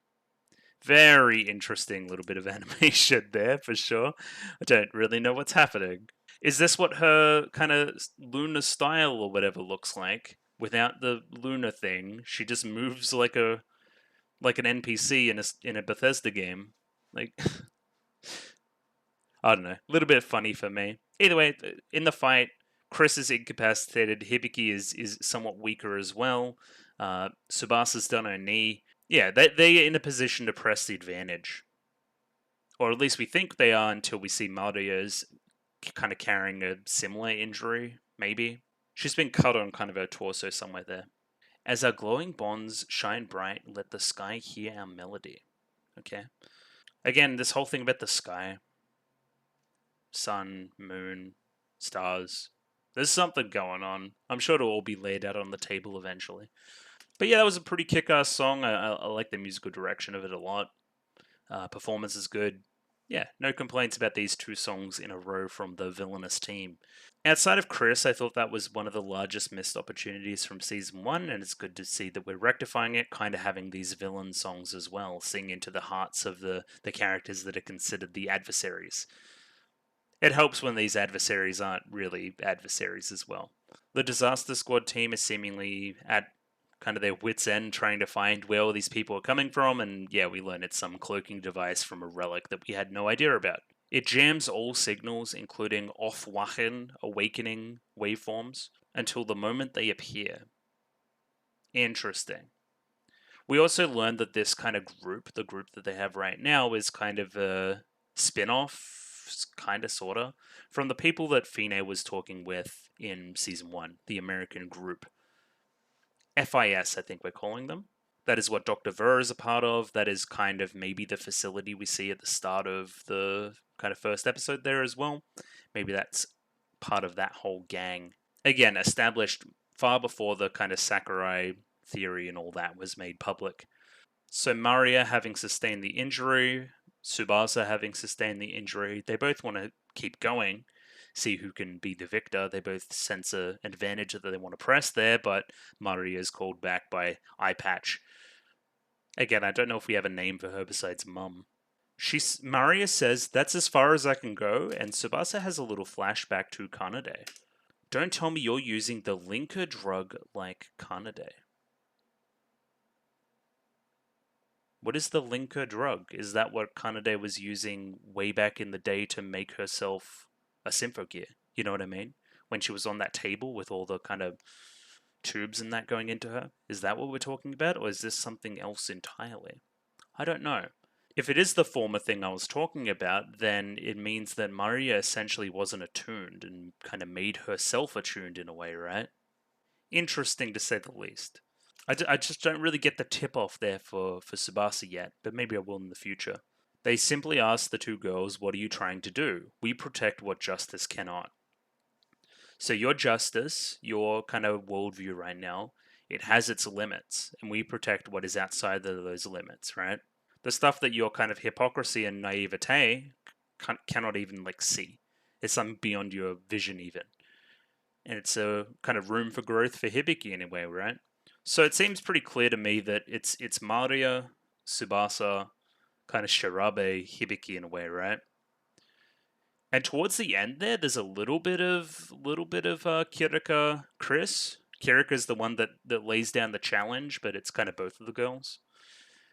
Very interesting little bit of animation there for sure. I don't really know what's happening. Is this what her kind of lunar style or whatever looks like? Without the lunar thing, she just moves like an NPC in a Bethesda game. Like I don't know, a little bit funny for me. Either way, in the fight, Chris is incapacitated. Hibiki is somewhat weaker as well. Tsubasa's done her knee. Yeah, they're in a position to press the advantage, or at least we think they are until we see Maria's kind of carrying a similar injury. Maybe she's been cut on kind of her torso somewhere there. As our glowing bonds shine bright, let the sky hear our melody. Okay. Again, this whole thing about the sky, sun, moon, stars. There's something going on. I'm sure it'll all be laid out on the table eventually. But yeah, that was a pretty kick-ass song. I like the musical direction of it a lot. Performance is good. Yeah, no complaints about these two songs in a row from the villainous team. Outside of Chris, I thought that was one of the largest missed opportunities from season 1, and it's good to see that we're rectifying it, kind of having these villain songs as well, sing into the hearts of the characters that are considered the adversaries. It helps when these adversaries aren't really adversaries as well. The Disaster Squad team is seemingly at kind of their wits' end trying to find where all these people are coming from, and yeah, we learn it's some cloaking device from a relic that we had no idea about. It jams all signals, including Aufwachen, awakening waveforms, until the moment they appear. Interesting. We also learned that this kind of group, the group that they have right now, is kind of a spin off, kind of, sort of, from the people that Fine was talking with in season 1, the American group. FIS, I think we're calling them. That is what Dr. Ver is a part of. That is kind of maybe the facility we see at the start of the kind of first episode there as well. Maybe that's part of that whole gang. Again, established far before the kind of Sakurai theory and all that was made public. So Maria having sustained the injury, Tsubasa having sustained the injury, they both want to keep going, see who can be the victor. They both sense an advantage that they want to press there, but Maria is called back by Eye Patch. Again, I don't know if we have a name for her besides Mum. Maria says, "That's as far as I can go," and Tsubasa has a little flashback to Kanade. Don't tell me you're using the linker drug like Kanade. What is the linker drug? Is that what Kanade was using way back in the day to make herself a Symphogear? You know what I mean? When she was on that table with all the kind of tubes and that going into her? Is that what we're talking about? Or is this something else entirely? I don't know. If it is the former thing I was talking about, then it means that Maria essentially wasn't attuned and kind of made herself attuned in a way, right? Interesting to say the least. I just don't really get the tip off there for Tsubasa yet, but maybe I will in the future. They simply ask the two girls, "What are you trying to do?" "We protect what justice cannot." So your justice, your kind of worldview right now, it has its limits, and we protect what is outside of those limits, right? The stuff that your kind of hypocrisy and naivete cannot even see. It's something beyond your vision even. And it's a kind of room for growth for Hibiki in a way, right? So it seems pretty clear to me that it's Maria, Tsubasa, kind of Shirabe, Hibiki in a way, right? And towards the end there's a little bit of Kirika, Chris. Kirika's the one that lays down the challenge, but it's kind of both of the girls.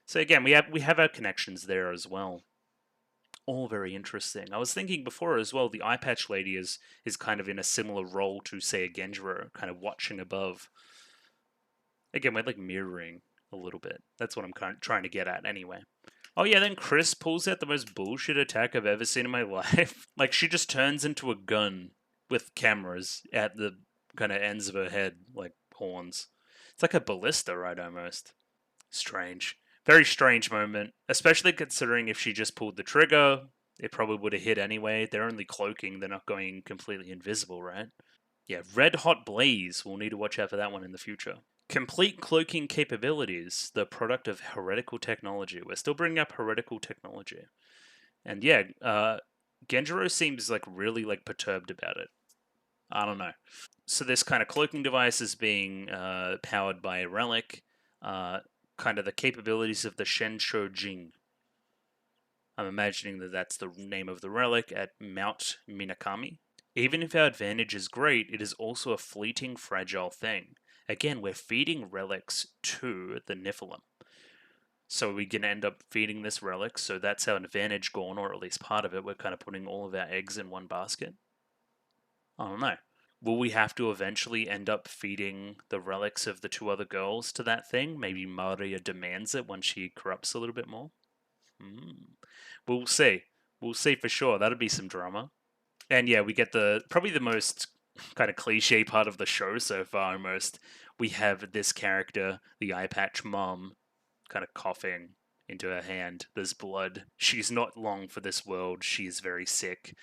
So again, we have our connections there as well. All very interesting. I was thinking before as well, the eye patch lady is kind of in a similar role to, say, a Genjiro, kind of watching above. Again, we're mirroring a little bit. That's what I'm kind of trying to get at anyway. Oh yeah, then Chris pulls out the most bullshit attack I've ever seen in my life. She just turns into a gun. with cameras at the kind of ends of her head, like horns. It's like a ballista, right? Almost. Strange. Very strange moment, especially considering if she just pulled the trigger, it probably would have hit anyway. They're only cloaking, they're not going completely invisible, right? Yeah, Red Hot Blaze. We'll need to watch out for that one in the future. Complete cloaking capabilities, the product of heretical technology. We're still bringing up heretical technology. And yeah, Genjiro seems like really like perturbed about it. I don't know. So this kind of cloaking device is being powered by a relic, kind of the capabilities of the Shensho Jing. I'm imagining that that's the name of the relic at Mount Minakami. Even if our advantage is great, it is also a fleeting, fragile thing. Again, we're feeding relics to the Nephilim. So we're going to end up feeding this relic, so that's our advantage gone, or at least part of it. We're kind of putting all of our eggs in one basket. I don't know. Will we have to eventually end up feeding the relics of the two other girls to that thing? Maybe Maria demands it when she corrupts a little bit more? We'll see. We'll see for sure. That'd be some drama. And yeah, we get probably the most kind of cliche part of the show so far almost. We have this character, the eye patch mom, kind of coughing into her hand. There's blood. She's not long for this world. She is very sick.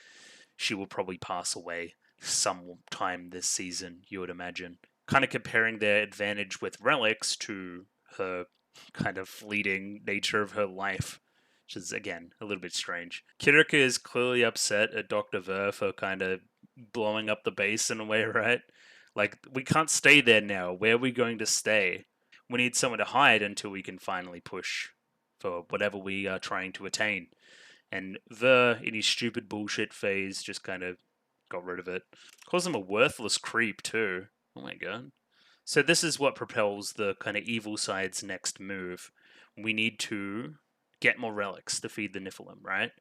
She will probably pass away sometime this season, you would imagine. Kind of comparing their advantage with relics to her kind of fleeting nature of her life, which is, again, a little bit strange. Kirika is clearly upset at Dr. Ver for kind of blowing up the base in a way, right? Like, we can't stay there now. Where are we going to stay? We need somewhere to hide until we can finally push for whatever we are trying to attain. And Ver, in his stupid bullshit phase, just kind of got rid of it. Calls him a worthless creep, too. Oh my god. So this is what propels the kind of evil side's next move. We need to get more relics to feed the Nephilim, right?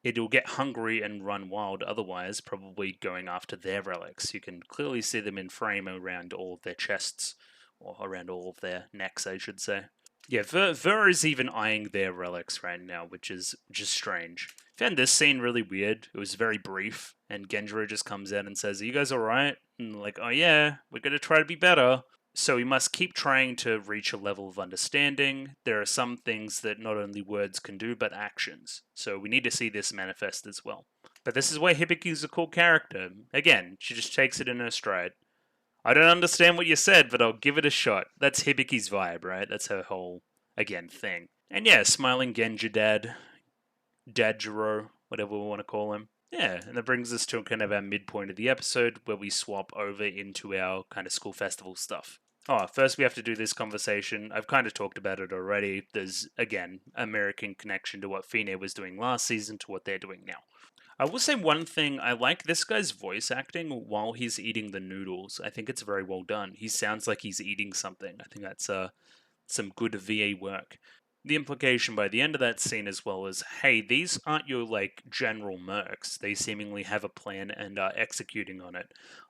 It'll get hungry and run wild otherwise, probably going after their relics. You can clearly see them in frame around all of their chests, or around all of their necks, I should say. Yeah, Ver is even eyeing their relics right now, which is just strange. Found this scene really weird. It was very brief, and Genjiro just comes out and says, "Are you guys alright?" And like, "Oh yeah, we're gonna try to be better." So we must keep trying to reach a level of understanding. There are some things that not only words can do, but actions. So we need to see this manifest as well. But this is why Hibiki's a cool character. Again, she just takes it in her stride. I don't understand what you said, but I'll give it a shot. That's Hibiki's vibe, right? That's her whole, again, thing. And yeah, smiling Genji Dad, Dadjiro, whatever we want to call him. Yeah, and that brings us to kind of our midpoint of the episode where we swap over into our kind of school festival stuff. Oh, first we have to do this conversation. I've kind of talked about it already. There's, again, American connection to what Fine was doing last season to what they're doing now. I will say one thing. I like this guy's voice acting while he's eating the noodles. I think it's very well done. He sounds like he's eating something. I think that's some good VA work. The implication by the end of that scene as well is, hey, these aren't your like general mercs. They seemingly have a plan and are executing on it.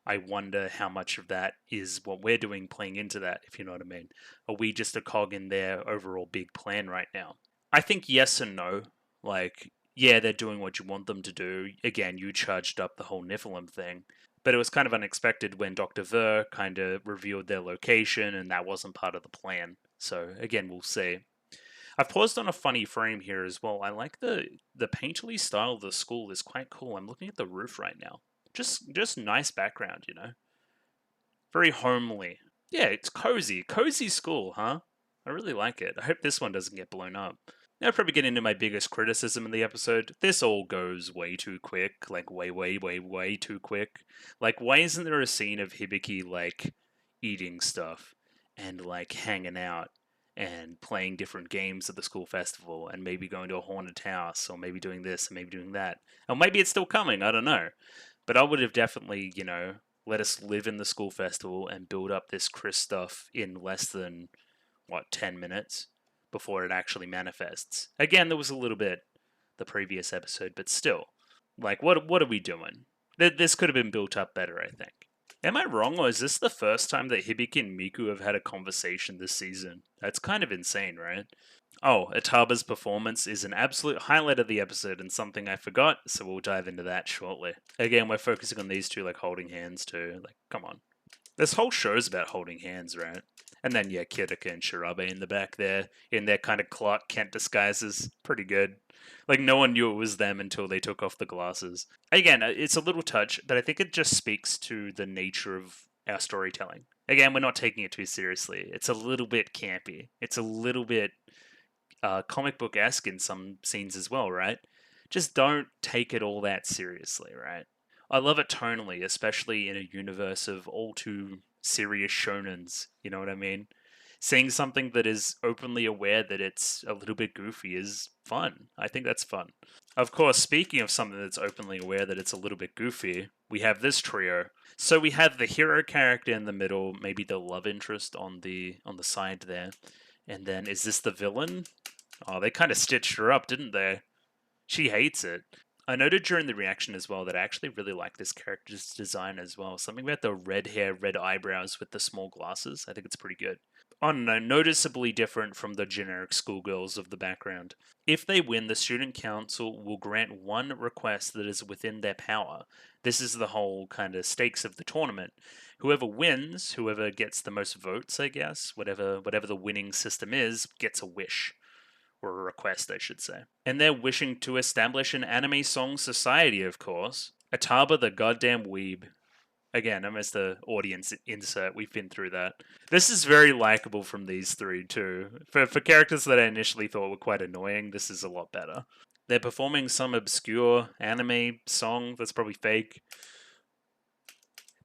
I wonder how much of that is what we're doing playing into that, if you know what I mean. Are we just a cog in their overall big plan right now? I think yes and no. Like, yeah, they're doing what you want them to do. Again, you charged up the whole Nephilim thing. But it was kind of unexpected when Dr. Ver kind of revealed their location and that wasn't part of the plan. So, again, we'll see. I've paused on a funny frame here as well. I like the painterly style of the school is quite cool. I'm looking at the roof right now. Just nice background, you know. Very homely. Yeah, it's cozy. Cozy school, huh? I really like it. I hope this one doesn't get blown up. Now, I'll probably get into my biggest criticism in the episode. This all goes way too quick. Like, way too quick. Like, why isn't there a scene of Hibiki, like, eating stuff and, like, hanging out and playing different games at the school festival and maybe going to a haunted house or maybe doing this and maybe doing that? Or maybe it's still coming, I don't know. But I would have definitely, you know, let us live in the school festival and build up this Chris stuff in less than, 10 minutes before it actually manifests. Again, there was a little bit the previous episode, but still, like, what are we doing? This could have been built up better, I think. Am I wrong, or is this the first time that Hibiki and Miku have had a conversation this season? That's kind of insane, right? Oh, Ataba's performance is an absolute highlight of the episode and something I forgot, so we'll dive into that shortly. Again, we're focusing on these two, like, holding hands too. Like, come on. This whole show's about holding hands, right? And then, yeah, Kirika and Shirabe in the back there, in their kind of Clark Kent disguises. Pretty good. Like, no one knew it was them until they took off the glasses. Again, it's a little touch, but I think it just speaks to the nature of our storytelling. Again, we're not taking it too seriously. It's a little bit campy. It's a little bit comic book esque in some scenes as well, right? Just don't take it all that seriously, right? I love it tonally, especially in a universe of all too serious shonens. You know what I mean? Seeing something that is openly aware that it's a little bit goofy is fun. I think that's fun. Of course, speaking of something that's openly aware that it's a little bit goofy, we have this trio. So we have the hero character in the middle, maybe the love interest on the side there. And then is this the villain? Oh, they kind of stitched her up, didn't they? She hates it. I noted during the reaction as well that I actually really like this character's design as well. Something about the red hair, red eyebrows with the small glasses. I think it's pretty good. Oh no, noticeably different from the generic schoolgirls of the background. If they win, the student council will grant one request that is within their power. This is the whole kind of stakes of the tournament. Whoever wins, whoever gets the most votes, I guess, whatever the winning system is, gets a wish. Or a request, I should say. And they're wishing to establish an anime song society, of course. Ataba the goddamn weeb. Again, I'm as the audience insert, we've been through that. This is very likable from these three, too. For characters that I initially thought were quite annoying, this is a lot better. They're performing some obscure anime song that's probably fake.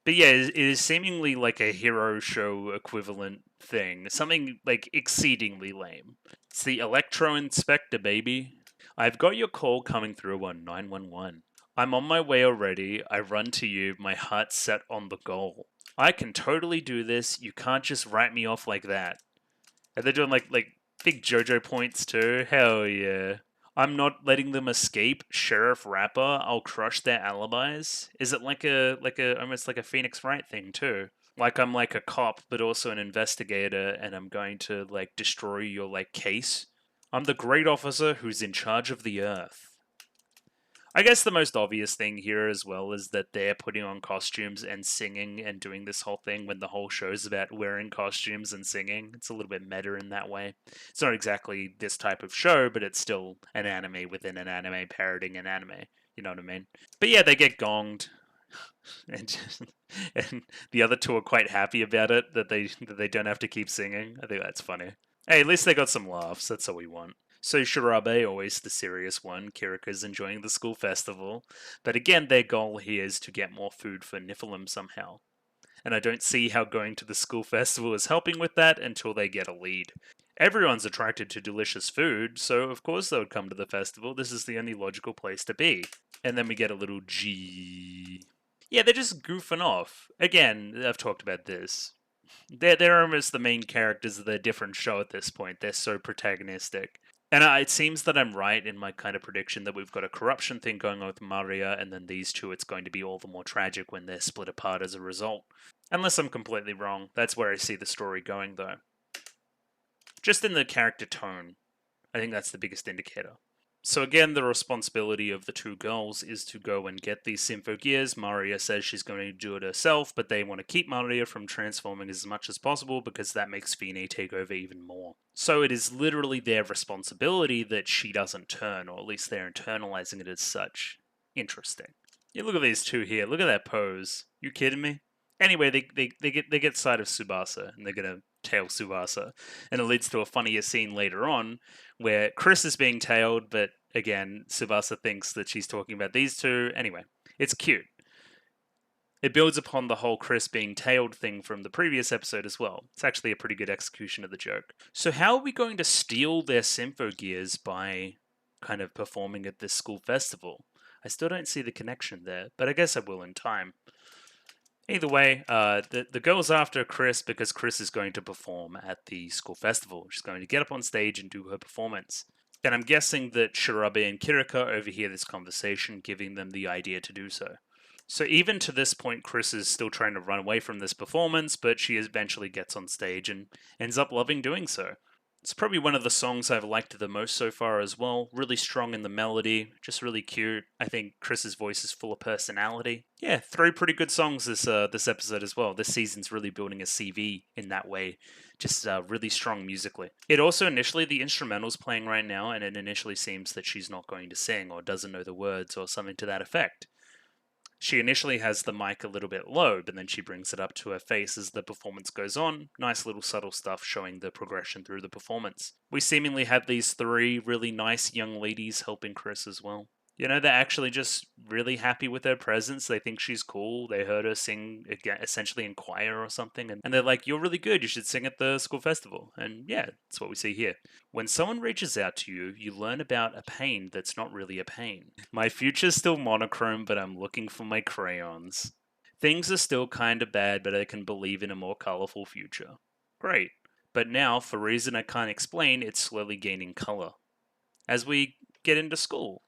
But yeah, it is seemingly like a hero show equivalent thing. Something, like, exceedingly lame. It's the Electro Inspector, baby. I've got your call coming through on 911. I'm on my way already. I run to you, my heart set on the goal. I can totally do this. You can't just write me off like that. And they're doing like big JoJo points too. Hell yeah. I'm not letting them escape, Sheriff Rapper. I'll crush their alibis. Is it like a almost like a Phoenix Wright thing too? Like I'm like a cop, but also an investigator, and I'm going to like destroy your like case. I'm the great officer who's in charge of the earth. I guess the most obvious thing here as well is that they're putting on costumes and singing and doing this whole thing when the whole show's about wearing costumes and singing. It's a little bit meta in that way. It's not exactly this type of show, but it's still an anime within an anime parodying an anime. You know what I mean? But yeah, they get gonged. And the other two are quite happy about it, that they don't have to keep singing. I think that's funny. Hey, at least they got some laughs. That's all we want. So Shirabe, always the serious one, Kirika's enjoying the school festival, but again their goal here is to get more food for Niflheim somehow. And I don't see how going to the school festival is helping with that until they get a lead. Everyone's attracted to delicious food, so of course they would come to the festival. This is the only logical place to be. And then we get a little G. Yeah, they're just goofing off. Again, I've talked about this. They're almost the main characters of their different show at this point. They're so protagonistic. And it seems that I'm right in my kind of prediction that we've got a corruption thing going on with Maria, and then these two, it's going to be all the more tragic when they're split apart as a result. Unless I'm completely wrong. That's where I see the story going, though. Just in the character tone, I think that's the biggest indicator. So again, the responsibility of the two girls is to go and get these Symphogears. Maria says she's going to do it herself, but they want to keep Maria from transforming as much as possible because that makes Fine take over even more. So it is literally their responsibility that she doesn't turn, or at least they're internalizing it as such. Interesting. Yeah, look at these two here. Look at that pose. You kidding me? Anyway, they get sight of Tsubasa, and they're gonna tail Tsubasa, and it leads to a funnier scene later on where Chris is being tailed, but again, Tsubasa thinks that she's talking about these two. Anyway, it's cute. It builds upon the whole Chris being tailed thing from the previous episode as well. It's actually a pretty good execution of the joke. So how are we going to steal their Symphogears by kind of performing at this school festival? I still don't see the connection there, but I guess I will in time. Either way, the girl's after Chris because Chris is going to perform at the school festival. She's going to get up on stage and do her performance. And I'm guessing that Shirabe and Kirika overhear this conversation, giving them the idea to do so. So even to this point, Chris is still trying to run away from this performance, but she eventually gets on stage and ends up loving doing so. It's probably one of the songs I've liked the most so far as well. Really strong in the melody, just really cute. I think Chris's voice is full of personality. Yeah, 3 pretty good songs this episode as well. This season's really building a CV in that way. Just really strong musically. It also initially, the instrumental's playing right now, and it initially seems that she's not going to sing or doesn't know the words or something to that effect. She initially has the mic a little bit low, but then she brings it up to her face as the performance goes on. Nice little subtle stuff showing the progression through the performance. We seemingly have these 3 really nice young ladies helping Chris as well. You know, they're actually just really happy with her presence. They think she's cool. They heard her sing, again, essentially in choir or something. And they're like, you're really good. You should sing at the school festival. And yeah, that's what we see here. When someone reaches out to you, you learn about a pain that's not really a pain. My future's still monochrome, but I'm looking for my crayons. Things are still kinda bad, but I can believe in a more colorful future. Great. But now, for a reason I can't explain, it's slowly gaining color. As we get into school,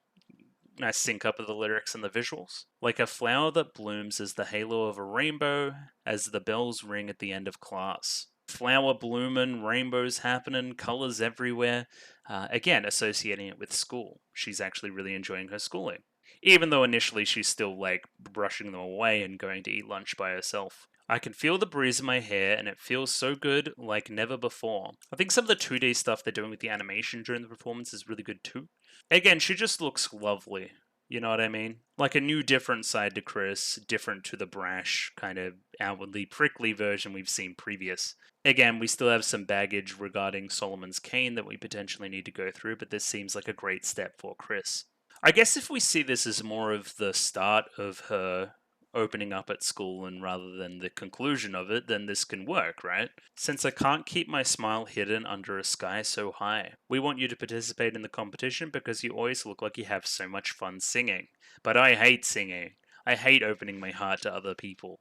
nice sync up of the lyrics and the visuals. Like a flower that blooms as the halo of a rainbow, as the bells ring at the end of class. Flower blooming, rainbows happening, colors everywhere. Again, associating it with school. She's actually really enjoying her schooling. Even though initially she's still like brushing them away and going to eat lunch by herself. I can feel the breeze in my hair and it feels so good like never before. I think some of the 2D stuff they're doing with the animation during the performance is really good too. Again, she just looks lovely. You know what I mean? Like a new, different side to Chris, different to the brash, kind of outwardly prickly version we've seen previous. Again, we still have some baggage regarding Solomon's cane that we potentially need to go through, but this seems like a great step for Chris. I guess if we see this as more of the start of her opening up at school and rather than the conclusion of it, then this can work, right? Since I can't keep my smile hidden under a sky so high, we want you to participate in the competition because you always look like you have so much fun singing. But I hate singing. I hate opening my heart to other people.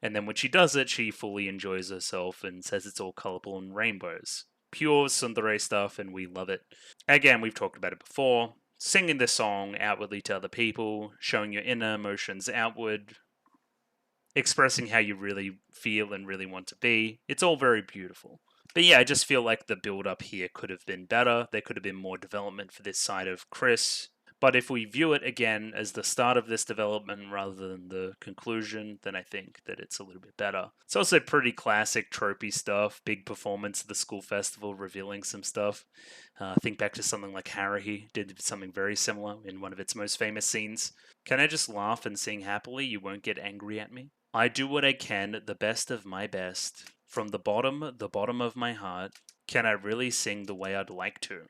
And then when she does it, she fully enjoys herself and says it's all colorful and rainbows. Pure tsundere stuff, and we love it. Again, we've talked about it before. Singing the song outwardly to other people, showing your inner emotions outward, expressing how you really feel and really want to be. It's all very beautiful. But yeah, I just feel like the build up here could have been better. There could have been more development for this side of Chris. But if we view it again as the start of this development rather than the conclusion, then I think that it's a little bit better. It's also pretty classic tropey stuff. Big performance at the school festival, revealing some stuff. Think back to something like Haruhi did something very similar in one of its most famous scenes. Can I just laugh and sing happily? You won't get angry at me. I do what I can, the best of my best. From the bottom of my heart. Can I really sing the way I'd like to?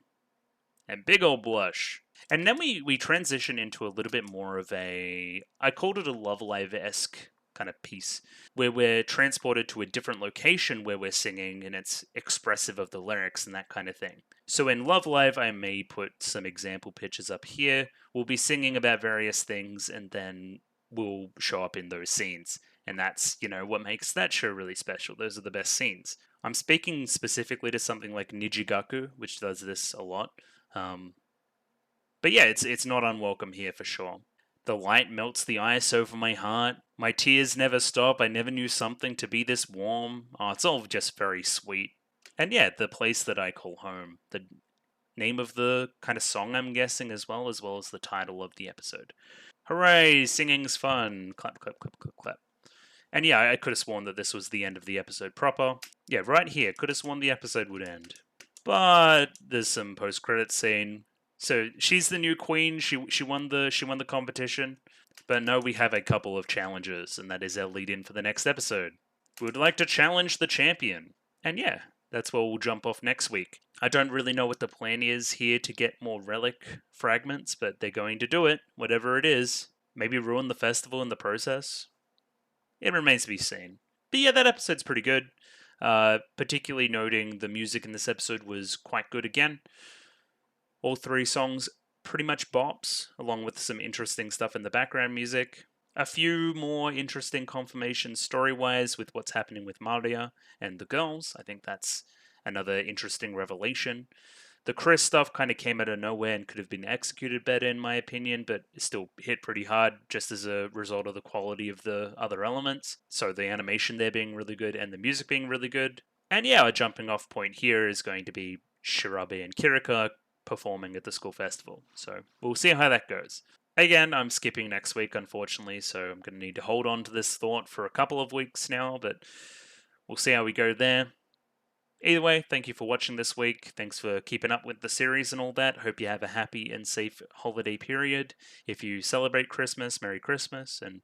And big old blush. And then we transition into a little bit more of I called it a Love Live-esque kind of piece, where we're transported to a different location where we're singing and it's expressive of the lyrics and that kind of thing. So in Love Live, I may put some example pictures up here. We'll be singing about various things and then we'll show up in those scenes. And that's, what makes that show really special. Those are the best scenes. I'm speaking specifically to something like Nijigaku, which does this a lot. But yeah, it's not unwelcome here for sure. The light melts the ice over my heart. My tears never stop. I never knew something to be this warm. Oh, it's all just very sweet. And yeah, the place that I call home. The name of the kind of song I'm guessing as well as the title of the episode. Hooray, singing's fun. Clap, clap, clap, clap, clap. And yeah, I could have sworn that this was the end of the episode proper. Yeah, right here, could have sworn the episode would end. But there's some post-credit scene. So she's the new queen. She won the competition. But no, we have a couple of challenges, and that is our lead-in for the next episode. We would like to challenge the champion. And yeah, that's where we'll jump off next week. I don't really know what the plan is here to get more relic fragments, but they're going to do it, whatever it is. Maybe ruin the festival in the process. It remains to be seen. But yeah, that episode's pretty good. Particularly noting the music in this episode was quite good again. All 3 songs pretty much bops, along with some interesting stuff in the background music. A few more interesting confirmations story-wise with what's happening with Maria and the girls. I think that's another interesting revelation. The Chris stuff kind of came out of nowhere and could have been executed better, in my opinion, but it still hit pretty hard just as a result of the quality of the other elements. So the animation there being really good and the music being really good. And yeah, a jumping off point here is going to be Shirabe and Kirika performing at the school festival. So we'll see how that goes. Again, I'm skipping next week, unfortunately, so I'm going to need to hold on to this thought for a couple of weeks now, but we'll see how we go there. Either way, thank you for watching this week. Thanks for keeping up with the series and all that. Hope you have a happy and safe holiday period. If you celebrate Christmas, Merry Christmas and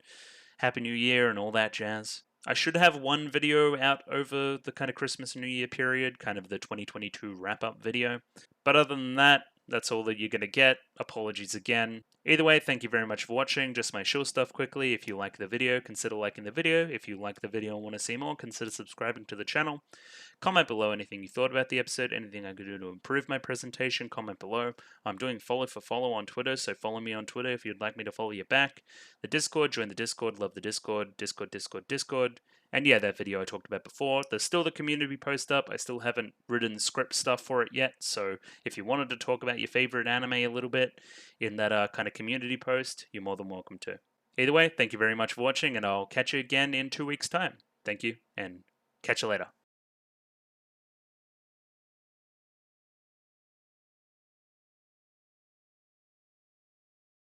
Happy New Year and all that jazz. I should have one video out over the kind of Christmas and New Year period, kind of the 2022 wrap-up video. But other than that, that's all that you're going to get. Apologies again. Either way, thank you very much for watching. Just my show stuff quickly. If you like the video, consider liking the video. If you like the video and want to see more, consider subscribing to the channel. Comment below anything you thought about the episode, anything I could do to improve my presentation, comment below. I'm doing follow for follow on Twitter, so follow me on Twitter if you'd like me to follow you back. The Discord, join the Discord, love the Discord, Discord. And yeah, that video I talked about before, there's still the community post up. I still haven't written script stuff for it yet, so if you wanted to talk about your favorite anime a little bit in that kind of community post, you're more than welcome to. Either way, thank you very much for watching, and I'll catch you again in 2 weeks' time. Thank you, and catch you later.